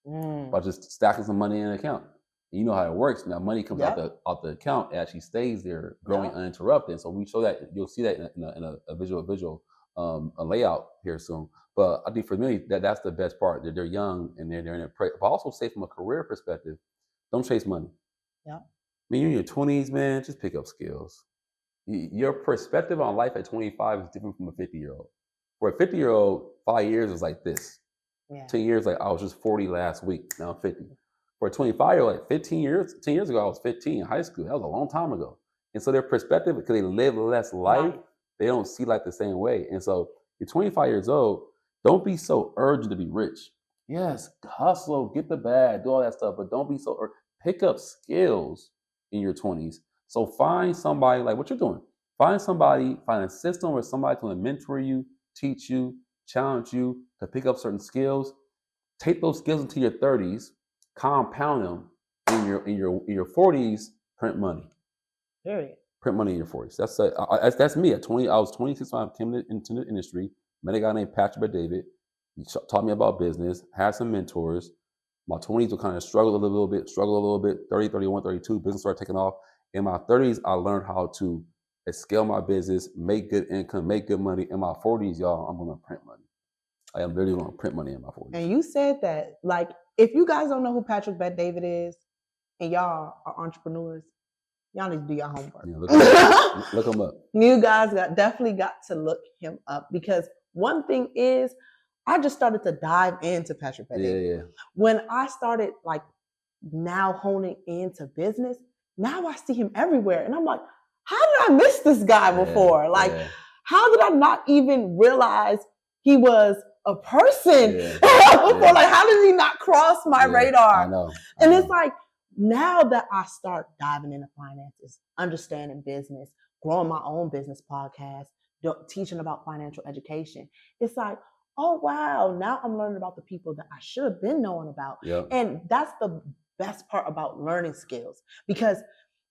by just stacking some money in an account. And you know how it works. Now, money comes out the account, it actually stays there, growing uninterrupted. And so we show that. You'll see that in a visual a layout here soon. But I think for me, that's the best part. That they're young and they're in it. But also say from a career perspective, don't chase money. Yeah. I mean, you're in your 20s, man, just pick up skills. Your perspective on life at 25 is different from a 50-year-old. For a 50-year-old, 5 years is like this. 10 years, like I was just 40 last week. Now I'm 50. For a 25-year-old, like 10 years ago, I was 15 in high school. That was a long time ago. And so their perspective, because they live less life, they don't see life the same way. And so you're 25 years old, don't be so urgent to be rich. Yes, hustle, get the bag, do all that stuff, but don't be so urgent. Pick up skills in your 20s. So find somebody like what you're doing. Find a system where somebody's going to mentor you, teach you, challenge you to pick up certain skills. Take those skills into your 30s, compound them in your 40s. Print money. Period. Print money in your 40s. That's me. At 20, I was 26 when I came into the industry. Met a guy named Patrick David. He taught me about business. Had some mentors. My 20s were kind of struggle a little bit. 30, 31, 32. Business started taking off. In my 30s, I learned how to scale my business, make good income, make good money. In my 40s, y'all, I'm going to print money. I am literally going to print money in my 40s. And you said that, like, if you guys don't know who Patrick Bet-David is, and y'all are entrepreneurs, y'all need to do your homework. Yeah, look him up. You guys definitely got to look him up because one thing is, I just started to dive into Patrick Bet-David. Yeah. When I started like now honing into business, now I see him everywhere. And I'm like, how did I miss this guy before? How did I not even realize he was a person before? Like, how did he not cross my radar? I know. It's like, now that I start diving into finances, understanding business, growing my own business podcast, teaching about financial education, it's like, oh, wow, now I'm learning about the people that I should have been knowing about. Yep. And that's the best part about learning skills, because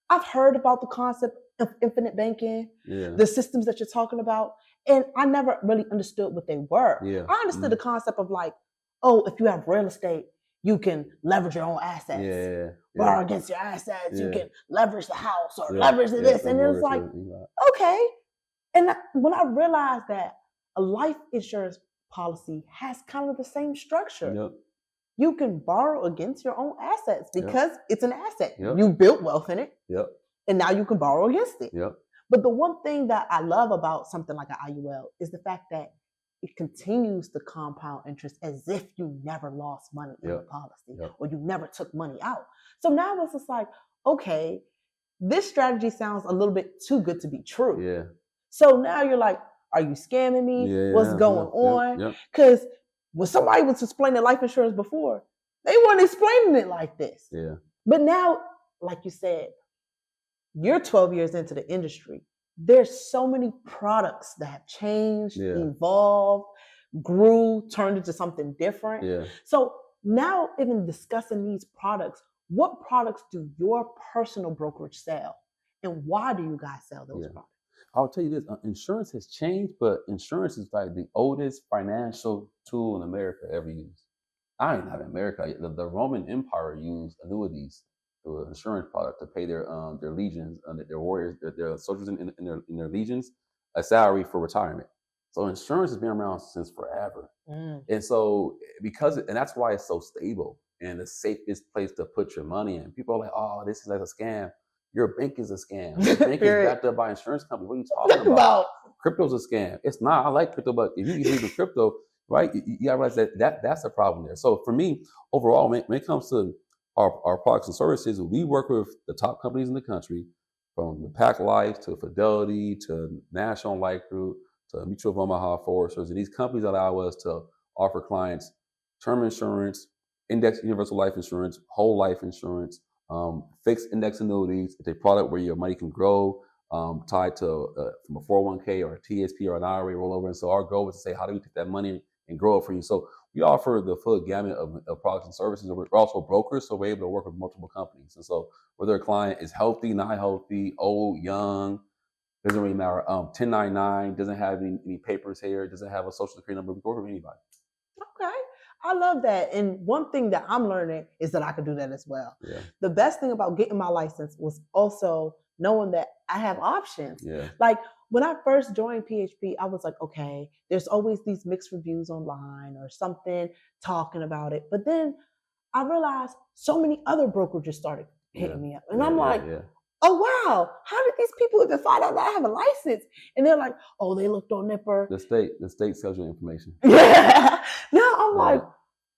I've heard about the concept of infinite banking, the systems that you're talking about, and I never really understood what they were. Yeah. I understood the concept of like, oh, if you have real estate, you can leverage your own assets. Yeah. Borrow against your assets. You can leverage the house or Yeah. leverage this. Yeah. And it was like, okay. And when I realized that a life insurance policy has kind of the same structure. Yep. You can borrow against your own assets because it's an asset. Yep. You built wealth in it. Yep. And now you can borrow against it. Yep. But the one thing that I love about something like an IUL is the fact that it continues to compound interest as if you never lost money in the policy or you never took money out. So now it's just like, okay, this strategy sounds a little bit too good to be true. Yeah. So now you're like, are you scamming me? Yeah, What's going on? Because when somebody was explaining life insurance before, they weren't explaining it like this. Yeah. But now, like you said, you're 12 years into the industry. There's so many products that have changed, evolved, grew, turned into something different. Yeah. So now, even discussing these products, what products do your personal brokerage sell? And why do you guys sell those products? I'll tell you this, insurance has changed, but insurance is like the oldest financial tool in America ever used. I ain't not in America. The Roman Empire used annuities to an insurance product to pay their legions, their warriors, their soldiers in their legions, a salary for retirement. So insurance has been around since forever. And so and that's why it's so stable and the safest place to put your money in. People are like, oh, this is like a scam. Your bank is a scam. Your bank is backed up by insurance companies. What are you talking about? Crypto's a scam. It's not. I like crypto, but if you believe in crypto, right, you gotta realize that's a problem there. So for me, overall, when it comes to our products and services, we work with the top companies in the country, from the Pac Life to Fidelity to National Life Group to Mutual of Omaha Foresters. And these companies allow us to offer clients term insurance, index universal life insurance, whole life insurance, fixed index annuities. It's a product where your money can grow, tied to from a 401k or a TSP or an IRA rollover. And so our goal is to say, how do we take that money and grow it for you? So we offer the full gamut of products and services. We're also brokers, so we're able to work with multiple companies. And so whether a client is healthy, not healthy, old, young, doesn't really matter. 1099, doesn't have any papers here, doesn't have a social security number. We can work with anybody. Okay. I love that. And one thing that I'm learning is that I can do that as well. Yeah. The best thing about getting my license was also knowing that I have options. Yeah. Like when I first joined PHP, I was like, okay, there's always these mixed reviews online or something talking about it. But then I realized so many other brokerages started hitting me up. And I'm like, oh, wow, how did these people even find out that I have a license? And they're like, oh, they looked on Nipper. The state sells you information. Yeah. Now I'm like,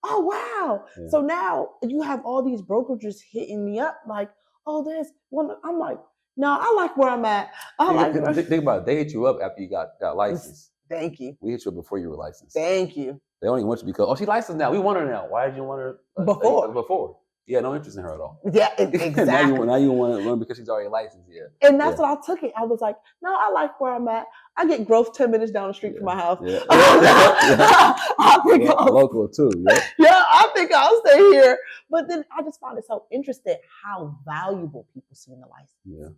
oh, wow. Yeah. So now you have all these brokerages hitting me up like, oh, there's one. I'm like, no, I like where I'm at. Think about it. They hit you up after you got licensed. Thank you. We hit you up before you were licensed. Thank you. They only want you because, oh, she's licensed now. We want her now. Why did you want her before? Yeah, no interest in her at all. Yeah, exactly. now you want to learn because she's already licensed. Yeah. And that's what I took it. I was like, no, I like where I'm at. I get growth 10 minutes down the street from my house. Yeah. I think local too. Yeah. Yeah, I think I'll stay here. But then I just found it so interesting how valuable people see in the license. Yeah.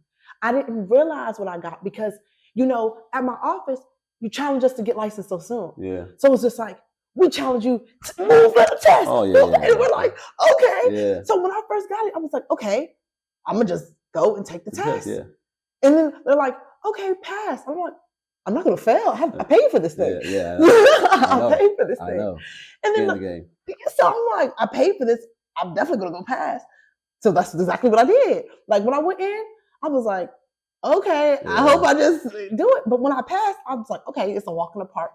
I didn't realize what I got because, at my office, you challenge us to get licensed so soon. Yeah. So it's just like, we challenge you to move for the test. Oh, yeah. And we're like, okay. Yeah. So when I first got it, I was like, okay, I'm going to just go and take the test. Yeah. And then they're like, okay, pass. I'm like, I'm not going to fail. I paid for this thing. Yeah. I paid for this thing. I know. And then, the game. So I'm like, I paid for this. I'm definitely going to go pass. So that's exactly what I did. Like when I went in, I was like, okay, I hope I just do it. But when I passed, I was like, okay, it's a walk in the park.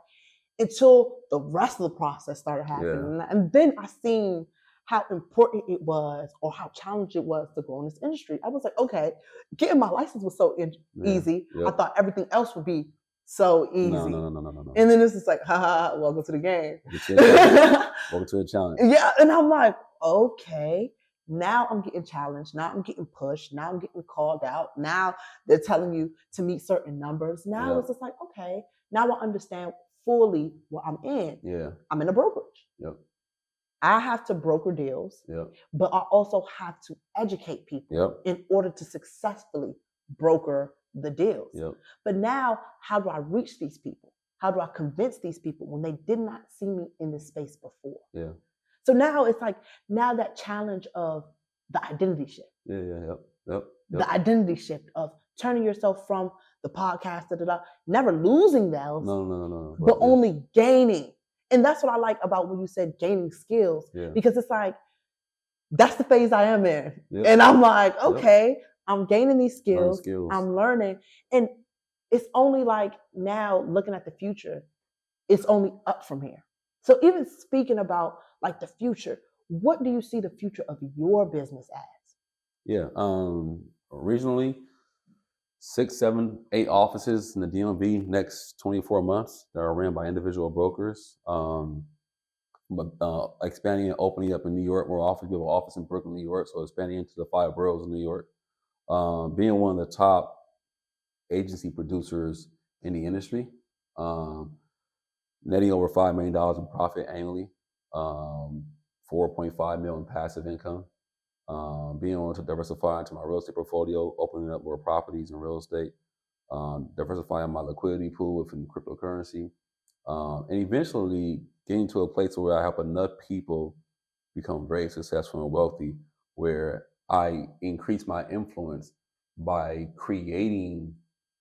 Until the rest of the process started happening. Yeah. And then I seen how important it was or how challenging it was to go in this industry. I was like, okay, getting my license was so easy. Yep. I thought everything else would be so easy. No. And then it's just like, welcome to the game. Welcome to the challenge. Yeah, and I'm like, okay, now I'm getting challenged. Now I'm getting pushed. Now I'm getting called out. Now they're telling you to meet certain numbers. Now it's just like, okay, now I understand fully what I'm in. Yeah. I'm in a brokerage. Yep. I have to broker deals, but I also have to educate people in order to successfully broker the deals. Yep. But now, how do I reach these people? how do I convince these people when they did not see me in this space before? Yeah. So now it's like, now that challenge of the identity shift. Yep. The identity shift of turning yourself from the podcast, never losing those, No. but only gaining. And that's what I like about when you said gaining skills, because it's like, that's the phase I am in. And I'm like, okay, I'm gaining these skills. I'm learning. And it's only like now looking at the future, it's only up from here. So even speaking about like the future, what do you see the future of your business as? Yeah. Originally 6, 7, 8 offices in the DMV next 24 months that are ran by individual brokers. Expanding and opening up in New York, more office. We have an office in Brooklyn, New York, so expanding into the 5 boroughs of New York. Being one of the top agency producers in the industry, netting over $5 million in profit annually, 4.5 million in passive income. Being able to diversify into my real estate portfolio, opening up more properties in real estate, diversifying my liquidity pool within cryptocurrency, and eventually getting to a place where I help enough people become very successful and wealthy, where I increase my influence by creating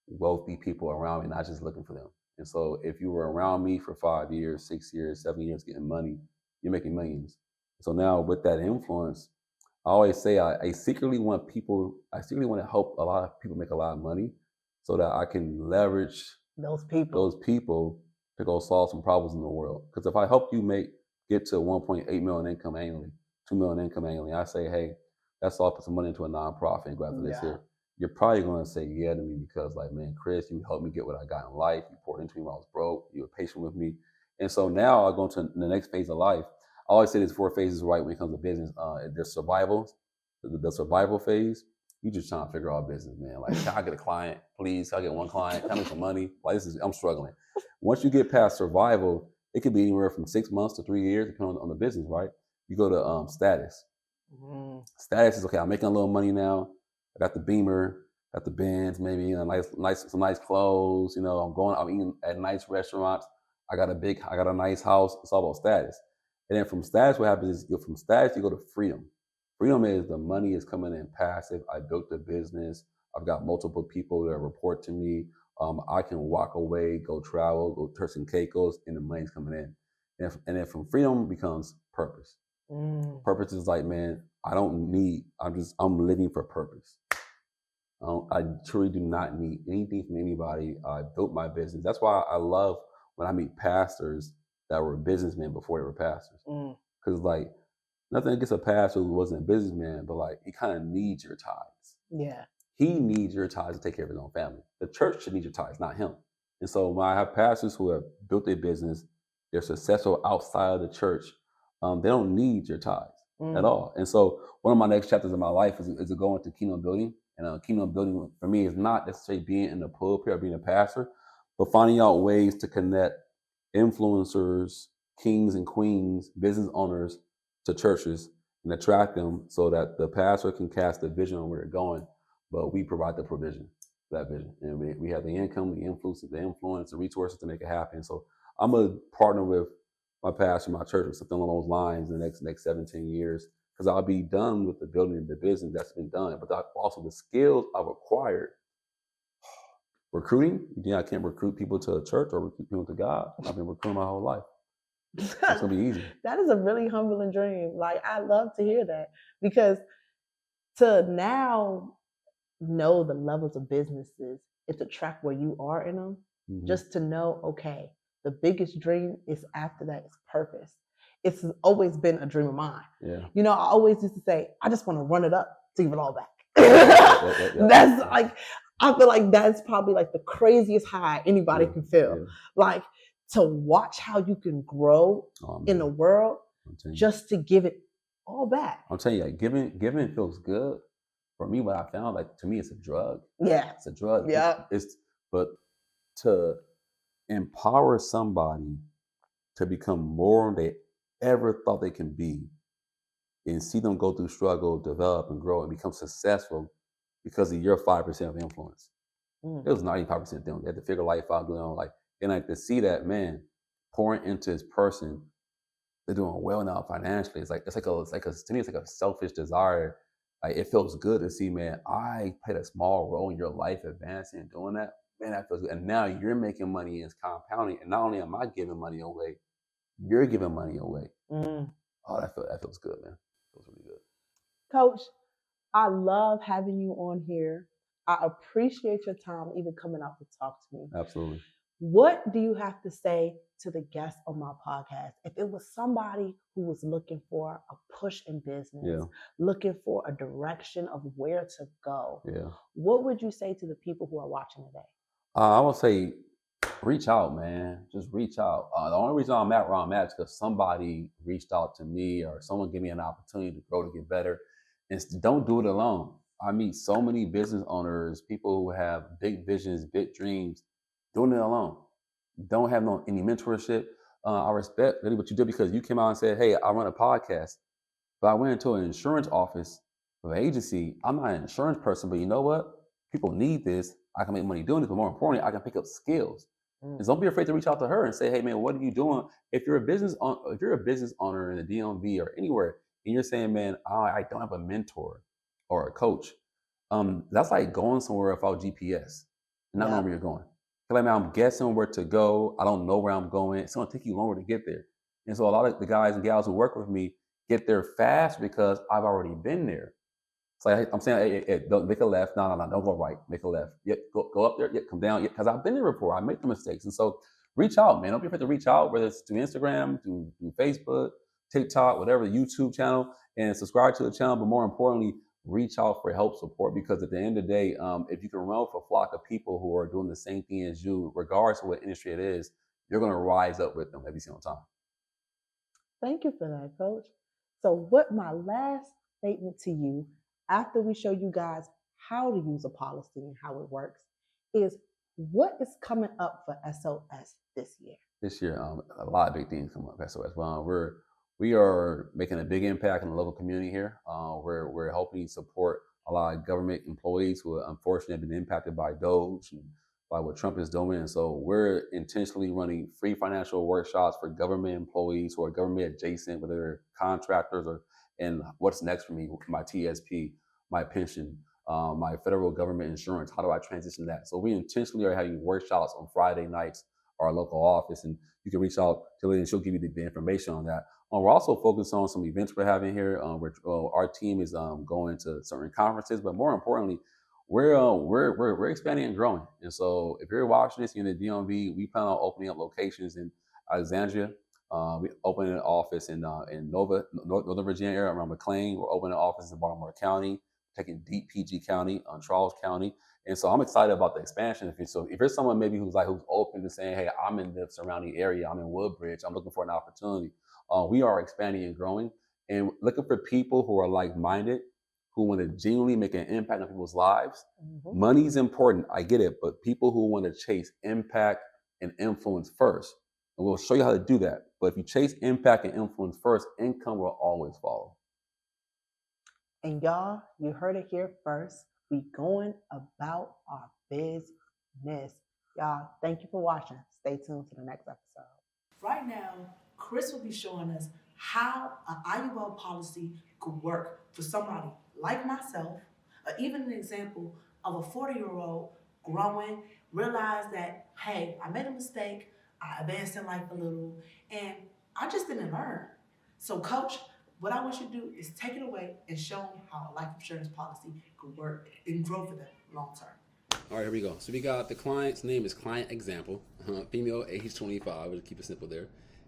wealthy people around me, not just looking for them. And so if you were around me for 5 years, 6 years, 7 years getting money, you're making millions. So now with that influence, I always say I secretly want to help a lot of people make a lot of money so that I can leverage those people to go solve some problems in the world. Because if I help you get to 1.8 million income annually, 2 million income annually, I say, hey, let's all put some money into a nonprofit and go after this here. You're probably going to say yeah to me because, like, man, Chris, you helped me get what I got in life. You poured into me when I was broke. You were patient with me. And so now I go into the next phase of life. I always say there's 4 phases, right, when it comes to business. There's survival, the survival phase. You just trying to figure out business, man. Like, can I get a client? Please, can I get one client? Tell me some money. Like, I'm struggling. Once you get past survival, it could be anywhere from 6 months to 3 years, depending on the business, right? You go to status. Status is, okay, I'm making a little money now. I got the Beamer, got the Benz, maybe some nice clothes. I'm eating at nice restaurants. I got a nice house. It's all about status. And then from status, what happens is from status, you go to freedom. Freedom is the money is coming in passive. I built the business. I've got multiple people that report to me. I can walk away, go travel, go Turks and Caicos, and the money's coming in. And then from freedom becomes purpose. Purpose is like, man, I'm living for purpose. I truly do not need anything from anybody. I built my business. That's why I love when I meet pastors that were businessmen before they were pastors. Because like, nothing against a pastor who wasn't a businessman, but like, he kind of needs your tithes. Yeah. He needs your tithes to take care of his own family. The church should need your tithes, not him. And so when I have pastors who have built their business, they're successful outside of the church, they don't need your tithes at all. And so one of my next chapters of my life is to go into kingdom building. And kingdom building for me is not necessarily being in the pulpit or being a pastor, but finding out ways to connect influencers, kings and queens, business owners to churches and attract them so that the pastor can cast the vision on where they're going, but we provide the provision for that vision. And we have the income, the influence, the resources to make it happen. So I'm going to partner with my pastor, my church, or something along those lines in the next 17 years, because I'll be done with the building of the business that's been done, but also the skills I've acquired. Recruiting, I can't recruit people to a church or recruit people to God. I've been recruiting my whole life. It's gonna be easy. That is a really humbling dream. Like, I love to hear that, because to now know the levels of businesses and to track where you are in them, just to know, okay, the biggest dream is after that is purpose. It's always been a dream of mine. Yeah. I always used to say, I just want to run it up to give it all back. That's like, I feel like that's probably like the craziest high anybody can feel. Yeah. Like, to watch how you can grow in the world just to give it all back. I'm telling you, like, giving feels good. For me, what I found, like, to me, it's a drug. Yeah. It's a drug. Yeah. But to empower somebody to become more than they ever thought they can be, and see them go through struggle, develop and grow and become successful because of your 5% of influence. It was 95% them. They had to figure life out, like, And like to see that man pouring into his person, they're doing well now financially. To me, it's like a selfish desire. Like it feels good to see, man, I played a small role in your life advancing and doing that. Man, that feels good. And now you're making money and it's compounding. And not only am I giving money away, you're giving money away. Mm. Oh, that feels good, man. Feels really good. Coach, I love having you on here. I appreciate your time even coming out to talk to me. Absolutely. What do you have to say to the guests on my podcast? If it was somebody who was looking for a push in business, looking for a direction of where to go, what would you say to the people who are watching today? I would say reach out, man. Just reach out. The only reason I'm at where I'm at is because somebody reached out to me or someone gave me an opportunity to grow, to get better. And don't do it alone. I meet so many business owners, people who have big visions, big dreams, doing it alone. Don't have any mentorship. I respect really what you did because you came out and said, hey, I run a podcast. But I went into an insurance office of an agency. I'm not an insurance person, but you know what? People need this. I can make money doing this, but more importantly, I can pick up skills. And don't be afraid to reach out to her and say, hey man, what are you doing? If you're a business owner in the DMV or anywhere, and you're saying, man, I don't have a mentor or a coach, that's like going somewhere without GPS and not knowing where you're going. Like, man, I'm guessing where to go. I don't know where I'm going. It's going to take you longer to get there. And so a lot of the guys and gals who work with me get there fast because I've already been there. It's like I'm saying, hey, don't make a left. No, don't go right. Make a left. Yep, go up there. Yep, come down. Yep, because I've been there before. I make the mistakes. And so reach out, man. Don't be afraid to reach out, whether it's through Instagram, through Facebook, TikTok, whatever, the YouTube channel, and subscribe to the channel. But more importantly, reach out for help, support, because at the end of the day, if you can run with a flock of people who are doing the same thing as you, regardless of what industry it is, you're going to rise up with them every single time. Thank you for that, Coach. So what my last statement to you, after we show you guys how to use a policy and how it works, is what is coming up for SOS this year? This year, a lot of big things coming up for SOS. Well, we are making a big impact in the local community here. We're helping support a lot of government employees who are unfortunately have been impacted by DOGE and by what Trump is doing. And so we're intentionally running free financial workshops for government employees who are government adjacent, whether they're contractors and what's next for me, my TSP, my pension, my federal government insurance. How do I transition that? So we intentionally are having workshops on Friday nights, our local office, and you can reach out to Lily and she'll give you the information on that. We're also focused on some events we're having here. Our team is going to certain conferences, but more importantly, we're expanding and growing. And so if you're watching this in the DMV, we plan on opening up locations in Alexandria. We opening an office in Northern Virginia area around McLean. We're opening an office in Baltimore County, taking deep PG County, Charles County. And so I'm excited about the expansion. If you're someone maybe who's open to saying, hey, I'm in the surrounding area, I'm in Woodbridge, I'm looking for an opportunity. We are expanding and growing and looking for people who are like-minded, who want to genuinely make an impact on people's lives. Mm-hmm. Money's important, I get it, but people who want to chase impact and influence first. And we'll show you how to do that. But if you chase impact and influence first, income will always follow. And y'all, you heard it here first. We going about our business. Y'all, thank you for watching. Stay tuned to the next episode. Right now, Chris will be showing us how an IUL policy could work for somebody like myself, or even an example of a 40-year-old growing, realize that, hey, I made a mistake, I advanced in life a little, and I just didn't learn. So, Coach, what I want you to do is take it away and show them how a life insurance policy could work and grow for them long term. All right, here we go. So we got the client's name is Client Example, female, age 25. We'll keep it simple there.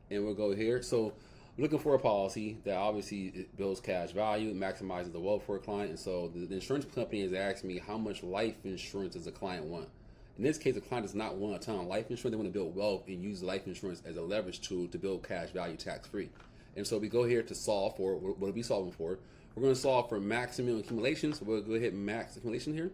And we'll go here. So we're looking for a policy that obviously builds cash value, maximizes the wealth for a client. And so the insurance company has asked me how much life insurance does a client want. In this case, the client does not want a ton of life insurance. They want to build wealth and use life insurance as a leverage tool to build cash value tax-free. And so we go here to solve for, what are we solving for? We're going to solve for maximum accumulation. So we'll go ahead and max accumulation here.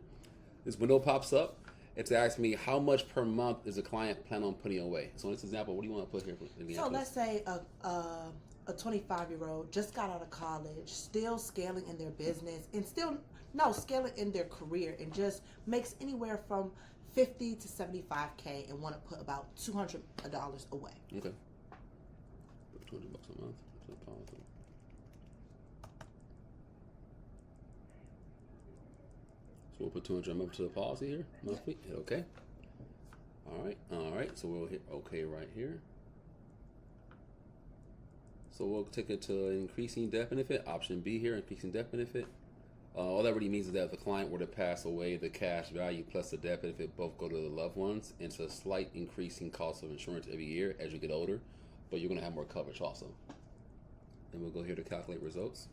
This window pops up. It's asking me how much per month is the client plan on putting away. So in this example, what do you want to put here? So let's say a 25-year-old just got out of college, still scaling in their business, and scaling in their career, and just makes anywhere from $50 to $75K and want to put about $200 away. Okay. Put $200 a month to the policy. So we'll put $200 a month to the policy here monthly. Yeah. Okay. All right. So we'll hit okay right here. So we'll take it to increasing death benefit. Option B here, increasing death benefit. All that really means is that if the client were to pass away, the cash value plus the death benefit both go to the loved ones. And it's a slight increasing cost of insurance every year as you get older, but you're going to have more coverage also. And we'll go here to calculate results.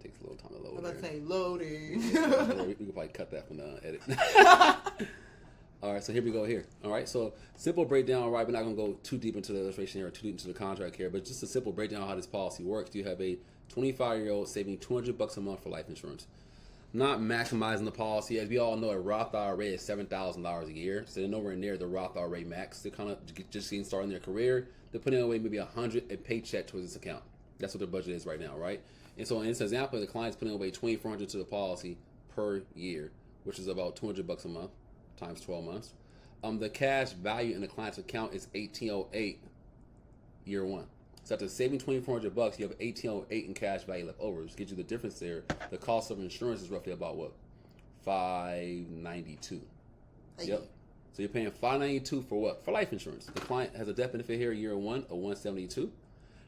Takes a little time to load. I'm about to say loading. We can probably cut that from the edit. All right, so here we go here. All right, so simple breakdown. All right, we're not going to go too deep into the illustration here or too deep into the contract here, but just a simple breakdown of how this policy works. You have a 25-year-old saving $200 a month for life insurance. Not maximizing the policy. As we all know, a Roth IRA is $7,000 a year, so they're nowhere near the Roth IRA max. They're kind of just getting started in their career. They're putting away maybe $100 a paycheck towards this account. That's what their budget is right now, right? And so in this example, the client's putting away $2,400 to the policy per year, which is about $200 a month times 12 months. The cash value in the client's account is $1,808 year one. So after saving $2,400, you have $1,808 in cash value left over, which gives you the difference there. The cost of insurance is roughly about what? $592. Yep. So you're paying $592 for what? For life insurance. The client has a death benefit here year one of $172.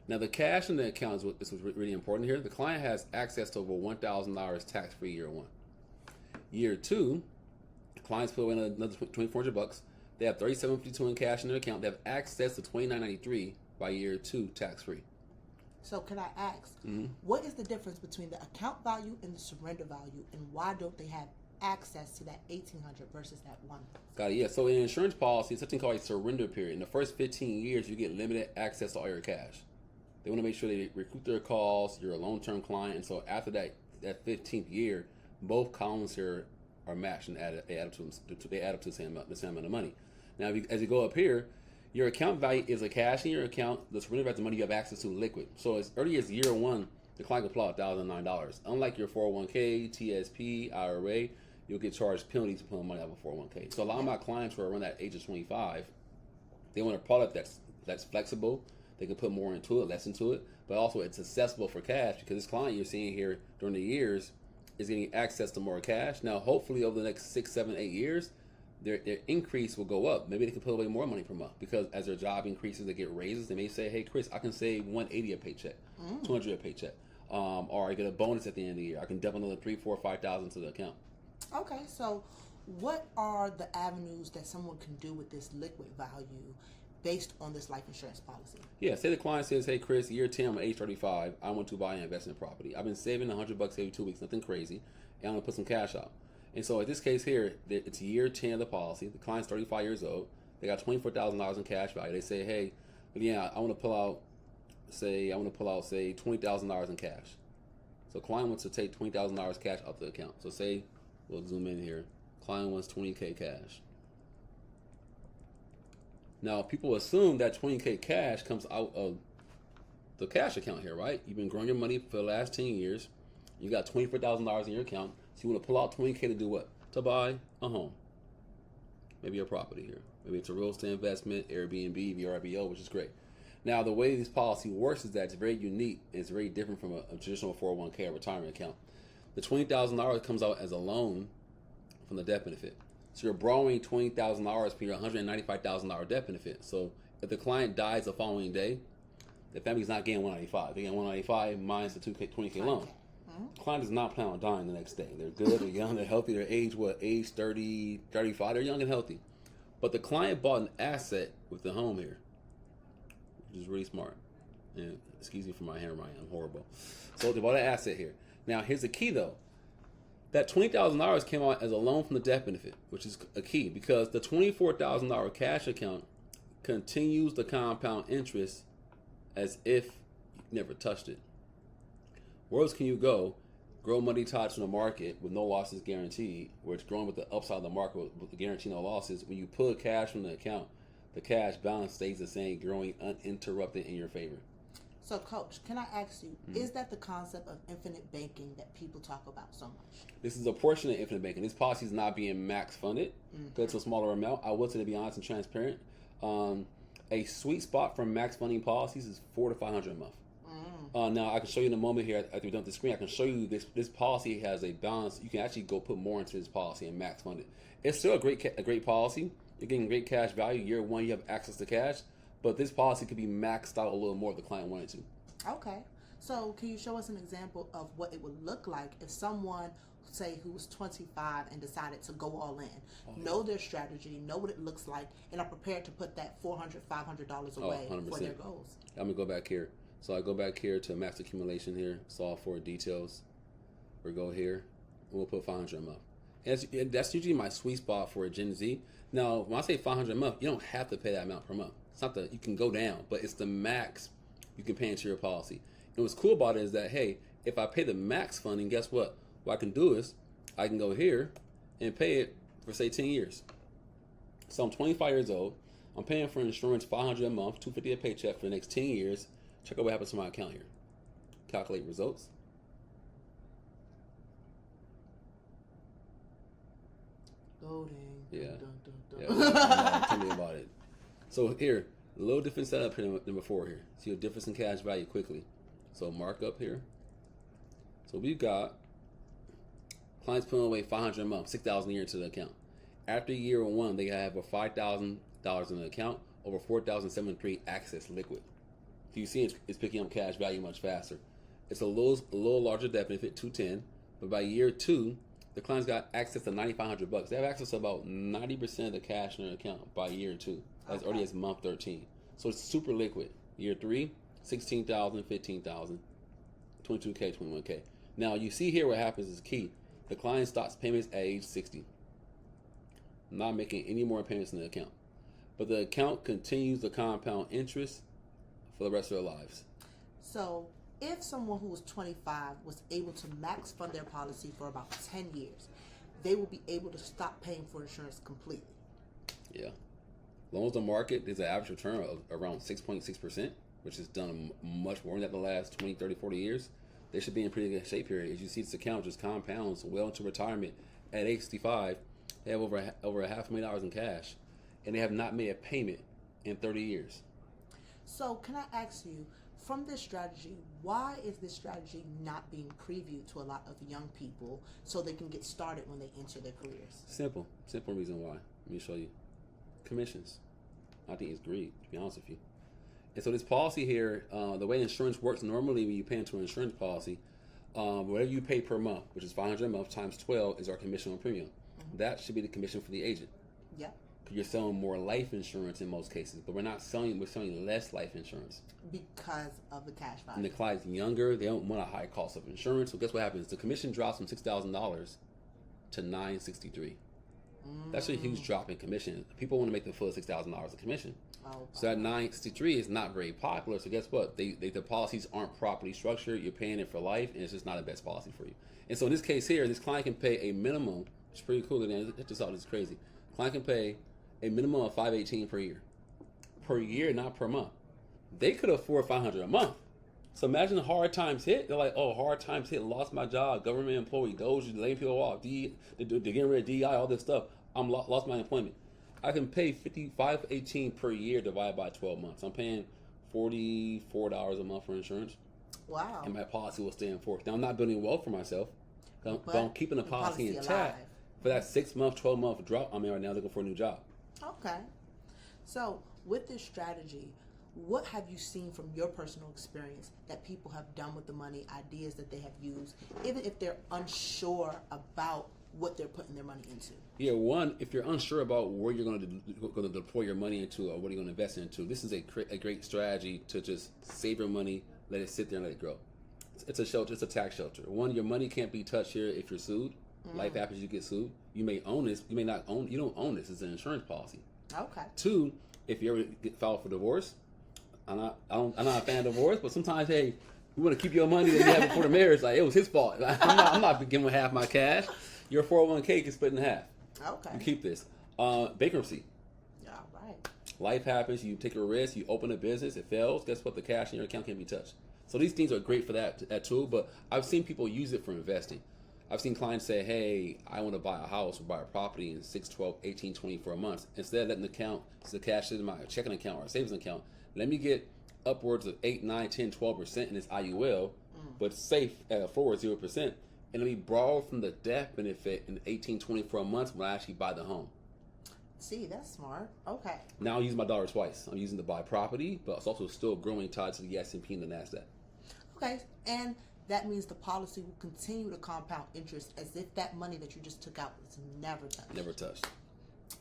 Now the cash in the account is what's really important here. The client has access to over $1,000 tax-free year one. Year two, the clients put in another $2,400. They have $3,752 in cash in their account. They have access to $2,993 by year two, tax-free. So can I ask, what is the difference between the account value and the surrender value, and why don't they have access to that $1,800 versus that $1,000? Got it. Yeah. So in an insurance policy, it's something called a surrender period. In the first 15 years, you get limited access to all your cash. They want to make sure they recoup their calls. You're a long-term client, and so after that 15th year, both columns here are matched and they add up to the same amount of money. Now, as you go up here, your account value is the cash in your account. The surrender value is the money you have access to liquid. So as early as year one, the client can pull out $1,009. Unlike your 401k, TSP, IRA, you'll get charged penalties for pulling money out of a 401k. So a lot of my clients who are around that age of 25, they want a product that's flexible. They can put more into it, less into it, but also it's accessible for cash because this client you're seeing here during the years is getting access to more cash. Now, hopefully over the next 6, 7, 8 years, their increase will go up. Maybe they can put away more money per month because as their job increases, they get raises. They may say, hey, Chris, I can save $180 a paycheck, $200 a paycheck, or I get a bonus at the end of the year. I can dump another $3,000, $4,000, $5,000 to the account. Okay, so what are the avenues that someone can do with this liquid value based on this life insurance policy? Yeah, say the client says, hey, Chris, year 10, I'm age 35. I want to buy an investment property. I've been saving $100 every 2 weeks, nothing crazy, and I'm going to put some cash out. And so in this case here, it's year 10 of the policy. The client's 35 years old. They got $24,000 in cash value. They say, hey, yeah, I want to pull out, say $20,000 in cash. So client wants to take $20,000 cash out the account. So say, we'll zoom in here. Client wants $20K cash. Now, people assume that $20K cash comes out of the cash account here, right? You've been growing your money for the last 10 years. You got $24,000 in your account. So you want to pull out $20K to do what? To buy a home. Maybe a property here. Maybe it's a real estate investment, Airbnb, VRBO, which is great. Now, the way this policy works is that it's very unique. It's very different from a traditional 401k or retirement account. The $20,000 comes out as a loan from the death benefit. So you're borrowing $20,000 for your $195,000 death benefit. So if the client dies the following day, the family's not getting $195. They get $195 minus the $20K loan. The client does not plan on dying the next day. They're good, they're young, they're healthy. They're age 30, 35. They're young and healthy. But the client bought an asset with the home here, which is really smart. And excuse me for my handwriting, I'm horrible. So they bought an asset here. Now here's the key though. That $20,000 came out as a loan from the death benefit, which is a key because the $24,000 cash account continues the compound interest as if you never touched it. Where else can you go? Grow money tied to the market with no losses guaranteed, where it's growing with the upside of the market with guaranteed no losses. When you pull cash from the account, the cash balance stays the same, growing uninterrupted in your favor. So, Coach, can I ask you, is that the concept of infinite banking that people talk about so much? This is a portion of infinite banking. This policy is not being max funded because it's a smaller amount. I will say, to be honest and transparent, a sweet spot for max funding policies is $400 to $500 a month. Now, I can show you in a moment here after we're done with the screen. I can show you this policy has a balance. You can actually go put more into this policy and max fund it. It's still a great policy. You're getting great cash value. Year one, you have access to cash. But this policy could be maxed out a little more if the client wanted to. Okay. So can you show us an example of what it would look like if someone, say, who was 25 and decided to go all in, know their strategy, know what it looks like, and are prepared to put that $400, $500 away for their goals? I'm going to go back here. So I go back here to max accumulation here, solve for details. Or go here. And we'll put $500 a month. And that's usually my sweet spot for a Gen Z. Now, when I say $500 a month, you don't have to pay that amount per month. It's not that you can go down, but it's the max you can pay into your policy. And what's cool about it is that, hey, if I pay the max funding, guess what? What I can do is I can go here and pay it for, say, 10 years. So I'm 25 years old. I'm paying for insurance $500 a month, $250 a paycheck for the next 10 years. Check out what happens to my account here. Calculate results. Loading. Yeah. Dun, dun, dun. Tell me about it. So here, a little different setup here than before here. See a difference in cash value quickly. So mark up here. So we've got clients putting away $500 a month, $6,000 a year into the account. After year one, they have over $5,000 in the account, over $4,703 access liquid. So you see it's picking up cash value much faster. It's a little larger debt benefit, $210, but by year two, the client's got access to $9,500. They have access to about 90% of the cash in their account by year two. That's already as month 13. So it's super liquid. Year three, $16,000, $15,000, $22K, $21K. Now you see here what happens is key. The client stops payments at age 60. Not making any more payments in the account. But the account continues to compound interest for the rest of their lives. So if someone who was 25 was able to max fund their policy for about 10 years, they will be able to stop paying for insurance completely. Yeah. As long as the market is an average return of around 6.6%, which has done much more than that the last 20, 30, 40 years, they should be in pretty good shape here. As you see, this account just compounds well into retirement. At age 65, they have over $500,000 in cash, and they have not made a payment in 30 years. So can I ask you, from this strategy, why is this strategy not being previewed to a lot of young people so they can get started when they enter their careers? Simple reason why. Let me show you. Commissions. I think it's greed, to be honest with you. And so this policy here, the way insurance works normally when you pay into an insurance policy, whatever you pay per month, which is $500 a month times 12, is our commission on premium. Mm-hmm. That should be the commission for the agent. Yeah. Because you're selling more life insurance in most cases, but we're selling less life insurance. Because of the cash value. And the client's younger, they don't want a high cost of insurance. So guess what happens? The commission drops from $6,000 to $963. That's a huge drop in commission. People want to make the full $6,000 of commission. Oh, so that $963 is not very popular. So guess what? The policies aren't properly structured. You're paying it for life, and it's just not the best policy for you. And so in this case here, this client can pay a minimum, which is pretty cool. Hit this out, this is crazy. Client can pay a minimum of $518 per year. Per year, not per month. They could afford $500 a month. So imagine hard times hit. They're like, oh, hard times hit, lost my job, government employee, Doge, laying people off, they're getting rid of DI, all this stuff. I'm lost my employment. I can pay $518 per year divided by 12 months. I'm paying $44 a month for insurance. Wow. And my policy will stay in force. Now, I'm not building wealth for myself, but I'm keeping the policy intact for that 6-month, 12-month drop. I'm right now looking for a new job. Okay. So with this strategy, what have you seen from your personal experience that people have done with the money, ideas that they have used, even if they're unsure about what they're putting their money into? Yeah, one, if you're unsure about where you're going to deploy your money into or what you're going to invest into, this is a great strategy to just save your money, let it sit there and let it grow. It's a shelter. It's a tax shelter. One, your money can't be touched here if you're sued. Life happens, you get sued. You may own this. You may not own. You don't own this. It's an insurance policy. Okay. Two, if you ever get filed for divorce, I'm not a fan of divorce, but sometimes, hey, you want to keep your money that you had before the marriage. Like, it was his fault. I'm not giving half my cash. Your 401k gets split in half. Okay. You keep this. Bankruptcy. Yeah, right. Life happens, you take a risk, you open a business, it fails, guess what? The cash in your account can't be touched. So these things are great for that tool, but I've seen people use it for investing. I've seen clients say, hey, I want to buy a house or buy a property in 6, 12, 18, 24 months. Instead of letting the cash in my checking account or savings account, let me get upwards of 8, 9, 10, 12% in this IUL, but safe at 4 or 0%. And let me borrow from the death benefit in 18, 24 months when I actually buy the home. See, that's smart. Okay. Now I'm using my dollar twice. I'm using to buy property, but it's also still growing tied to the S&P and the NASDAQ. Okay, and that means the policy will continue to compound interest as if that money that you just took out was never touched. Never touched.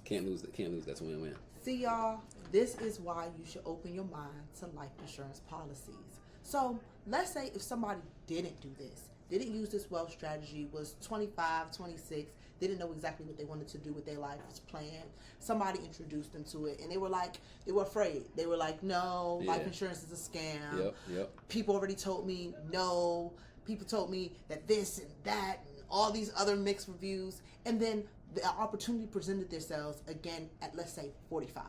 Can't lose that. Can't lose. That's a win-win. See, y'all, this is why you should open your mind to life insurance policies. So let's say if somebody didn't do this, didn't use this wealth strategy, was 25, 26, didn't know exactly what they wanted to do with their life plan. Somebody introduced them to it, and they were afraid. They were like, no, life insurance is a scam. Yep. People already told me no. People told me that this and that and all these other mixed reviews. And then the opportunity presented themselves again at, let's say, 45.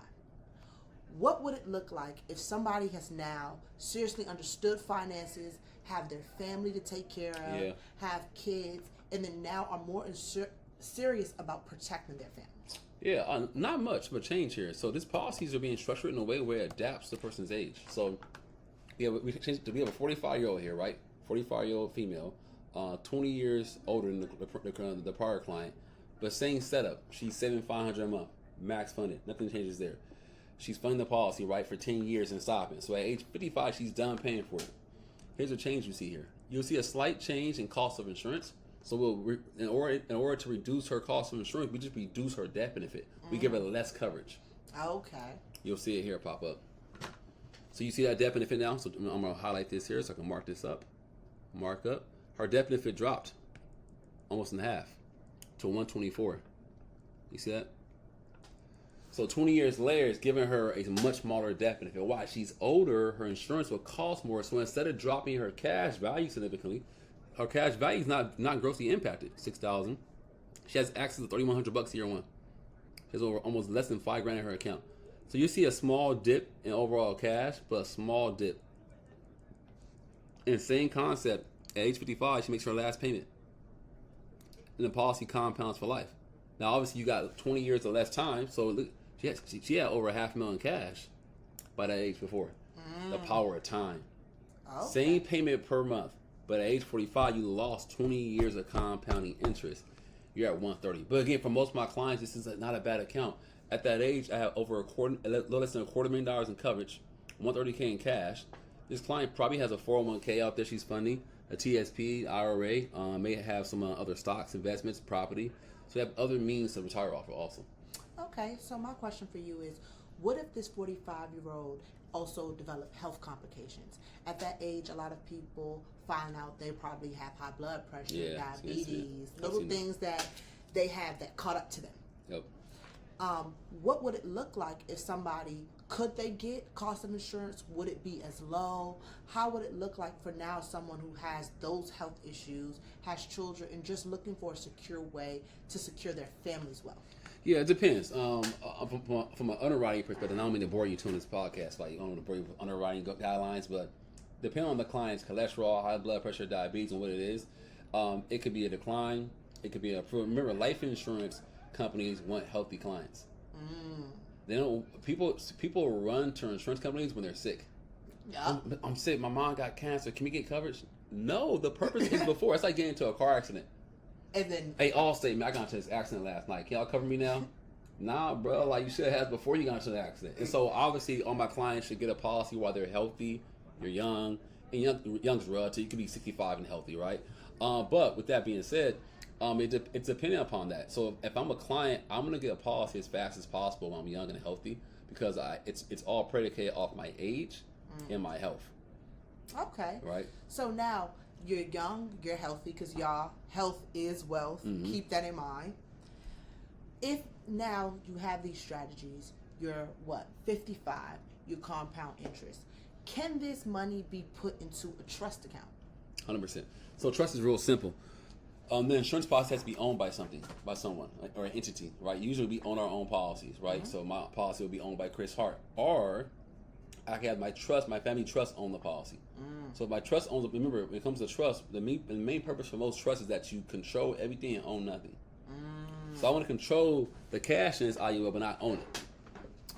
What would it look like if somebody has now seriously understood finances, have their family to take care of, have kids, and then now are more serious about protecting their families? Yeah, not much of a change here. So these policies are being structured in a way where it adapts to the person's age. So we have a 45-year-old here, right? 45-year-old female, 20 years older than the prior client, but same setup. She's saving $500 a month, max funded. Nothing changes there. She's funding the policy, right, for 10 years and stopping. So at age 55, she's done paying for it. Here's a change you see here. You'll see a slight change in cost of insurance. So in order to reduce her cost of insurance, we just reduce her death benefit. We give her less coverage. Okay. You'll see it here pop up. So you see that death benefit now? So I'm going to highlight this here so I can mark this up. Mark up. Her death benefit dropped almost in half to 124. You see that? So 20 years later, it's giving her a much smaller death benefit. Why? She's older, her insurance will cost more. So instead of dropping her cash value significantly, her cash value is not grossly impacted. $6,000. She has access to $3,100 year one. She has almost less than $5,000 in her account. So you see a small dip in overall cash, but a small dip. And same concept. At age 55, she makes her last payment, and the policy compounds for life. Now, obviously, you got 20 years or less time, so she had over $500,000 cash by that age before. The power of time. Okay. Same payment per month. But at age 45, you lost 20 years of compounding interest. You're at 130. But again, for most of my clients, this is not a bad account. At that age, I have over less than $250,000 in coverage, $130K in cash. This client probably has a 401k out there she's funding, a TSP, IRA, may have some other stocks, investments, property. So they have other means to retire off of also. Okay, so my question for you is, what if this 45-year-old also develop health complications? At that age, a lot of people find out they probably have high blood pressure, diabetes, little things that they have that caught up to them. Yep. What would it look like if somebody, could they get cost of insurance? Would it be as low? How would it look like for now someone who has those health issues, has children, and just looking for a secure way to secure their family's wealth? Yeah, it depends. From an underwriting perspective, I don't mean to bore you too in this podcast, like I don't want to bore you with underwriting guidelines, but depending on the client's cholesterol, high blood pressure, diabetes, and what it is, it could be a decline. It could be remember, life insurance companies want healthy clients. They don't. People run to insurance companies when they're sick. Yeah. I'm sick. My mom got cancer. Can we get coverage? No. The purpose is before. It's like getting into a car accident. And then, hey, Allstate, man, I got into this accident last night. Can y'all cover me now? Nah, bro. Like you should have before you got into the accident. And so obviously, all my clients should get a policy while they're healthy. You're young, and young's relative. You could be 65 and healthy, right? But with that being said, it's dependent upon that. So if I'm a client, I'm gonna get a policy as fast as possible when I'm young and healthy, because it's all predicated off my age and my health. Okay. Right. So now you're young, you're healthy, because y'all, health is wealth. Mm-hmm. Keep that in mind. If now you have these strategies, you're 55, you compound interest. Can this money be put into a trust account? 100%. So trust is real simple. The insurance policy has to be owned by someone, or an entity, right? Usually we own our own policies, right? Mm-hmm. So my policy will be owned by Chris Hart, or I can have my family trust own the policy. So if my trust owns, remember, when it comes to trust, the main purpose for most trusts is that you control everything and own nothing. So I want to control the cash in this IUL, but not own it,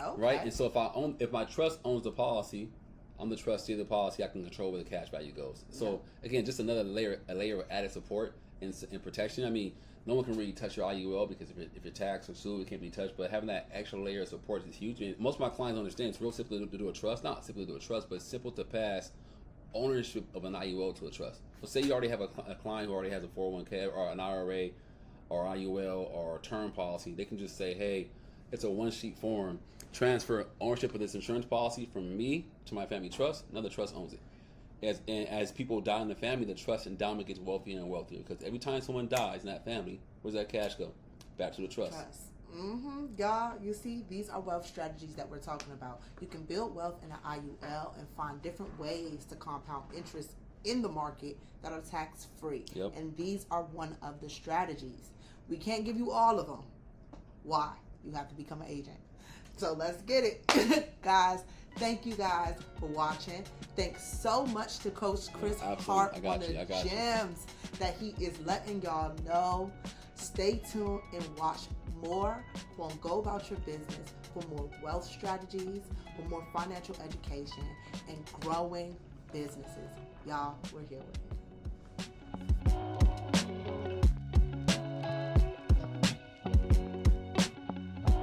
Okay. right? And so if my trust owns the policy, I'm the trustee of the policy. I can control where the cash value goes. So again, just another layer of added support and protection. I mean, no one can really touch your IUL because if you're taxed or sued, it can't be touched. But having that extra layer of support is huge. And most of my clients understand it's real simple to do a trust. Not simply to do a trust, but it's simple to pass ownership of an IUL to a trust. So say you already have a client who already has a 401k or an IRA or IUL or a term policy. They can just say, hey, it's a one-sheet form. Transfer ownership of this insurance policy from me to my family trust. Another trust owns it. As people die in the family, the trust endowment gets wealthier and wealthier because every time someone dies in that family, where's that cash go? Back to the trust. Y'all, you see, these are wealth strategies that we're talking about. You can build wealth in an IUL and find different ways to compound interest in the market that are tax-free. Yep. And these are one of the strategies. We can't give you all of them. Why? You have to become an agent. So let's get it. Guys, thank you guys for watching. Thanks so much to Coach Chris Hart on the gems that he is letting y'all know. Stay tuned and watch more on Go About Your Business for more wealth strategies, for more financial education, and growing businesses. Y'all, we're here with you.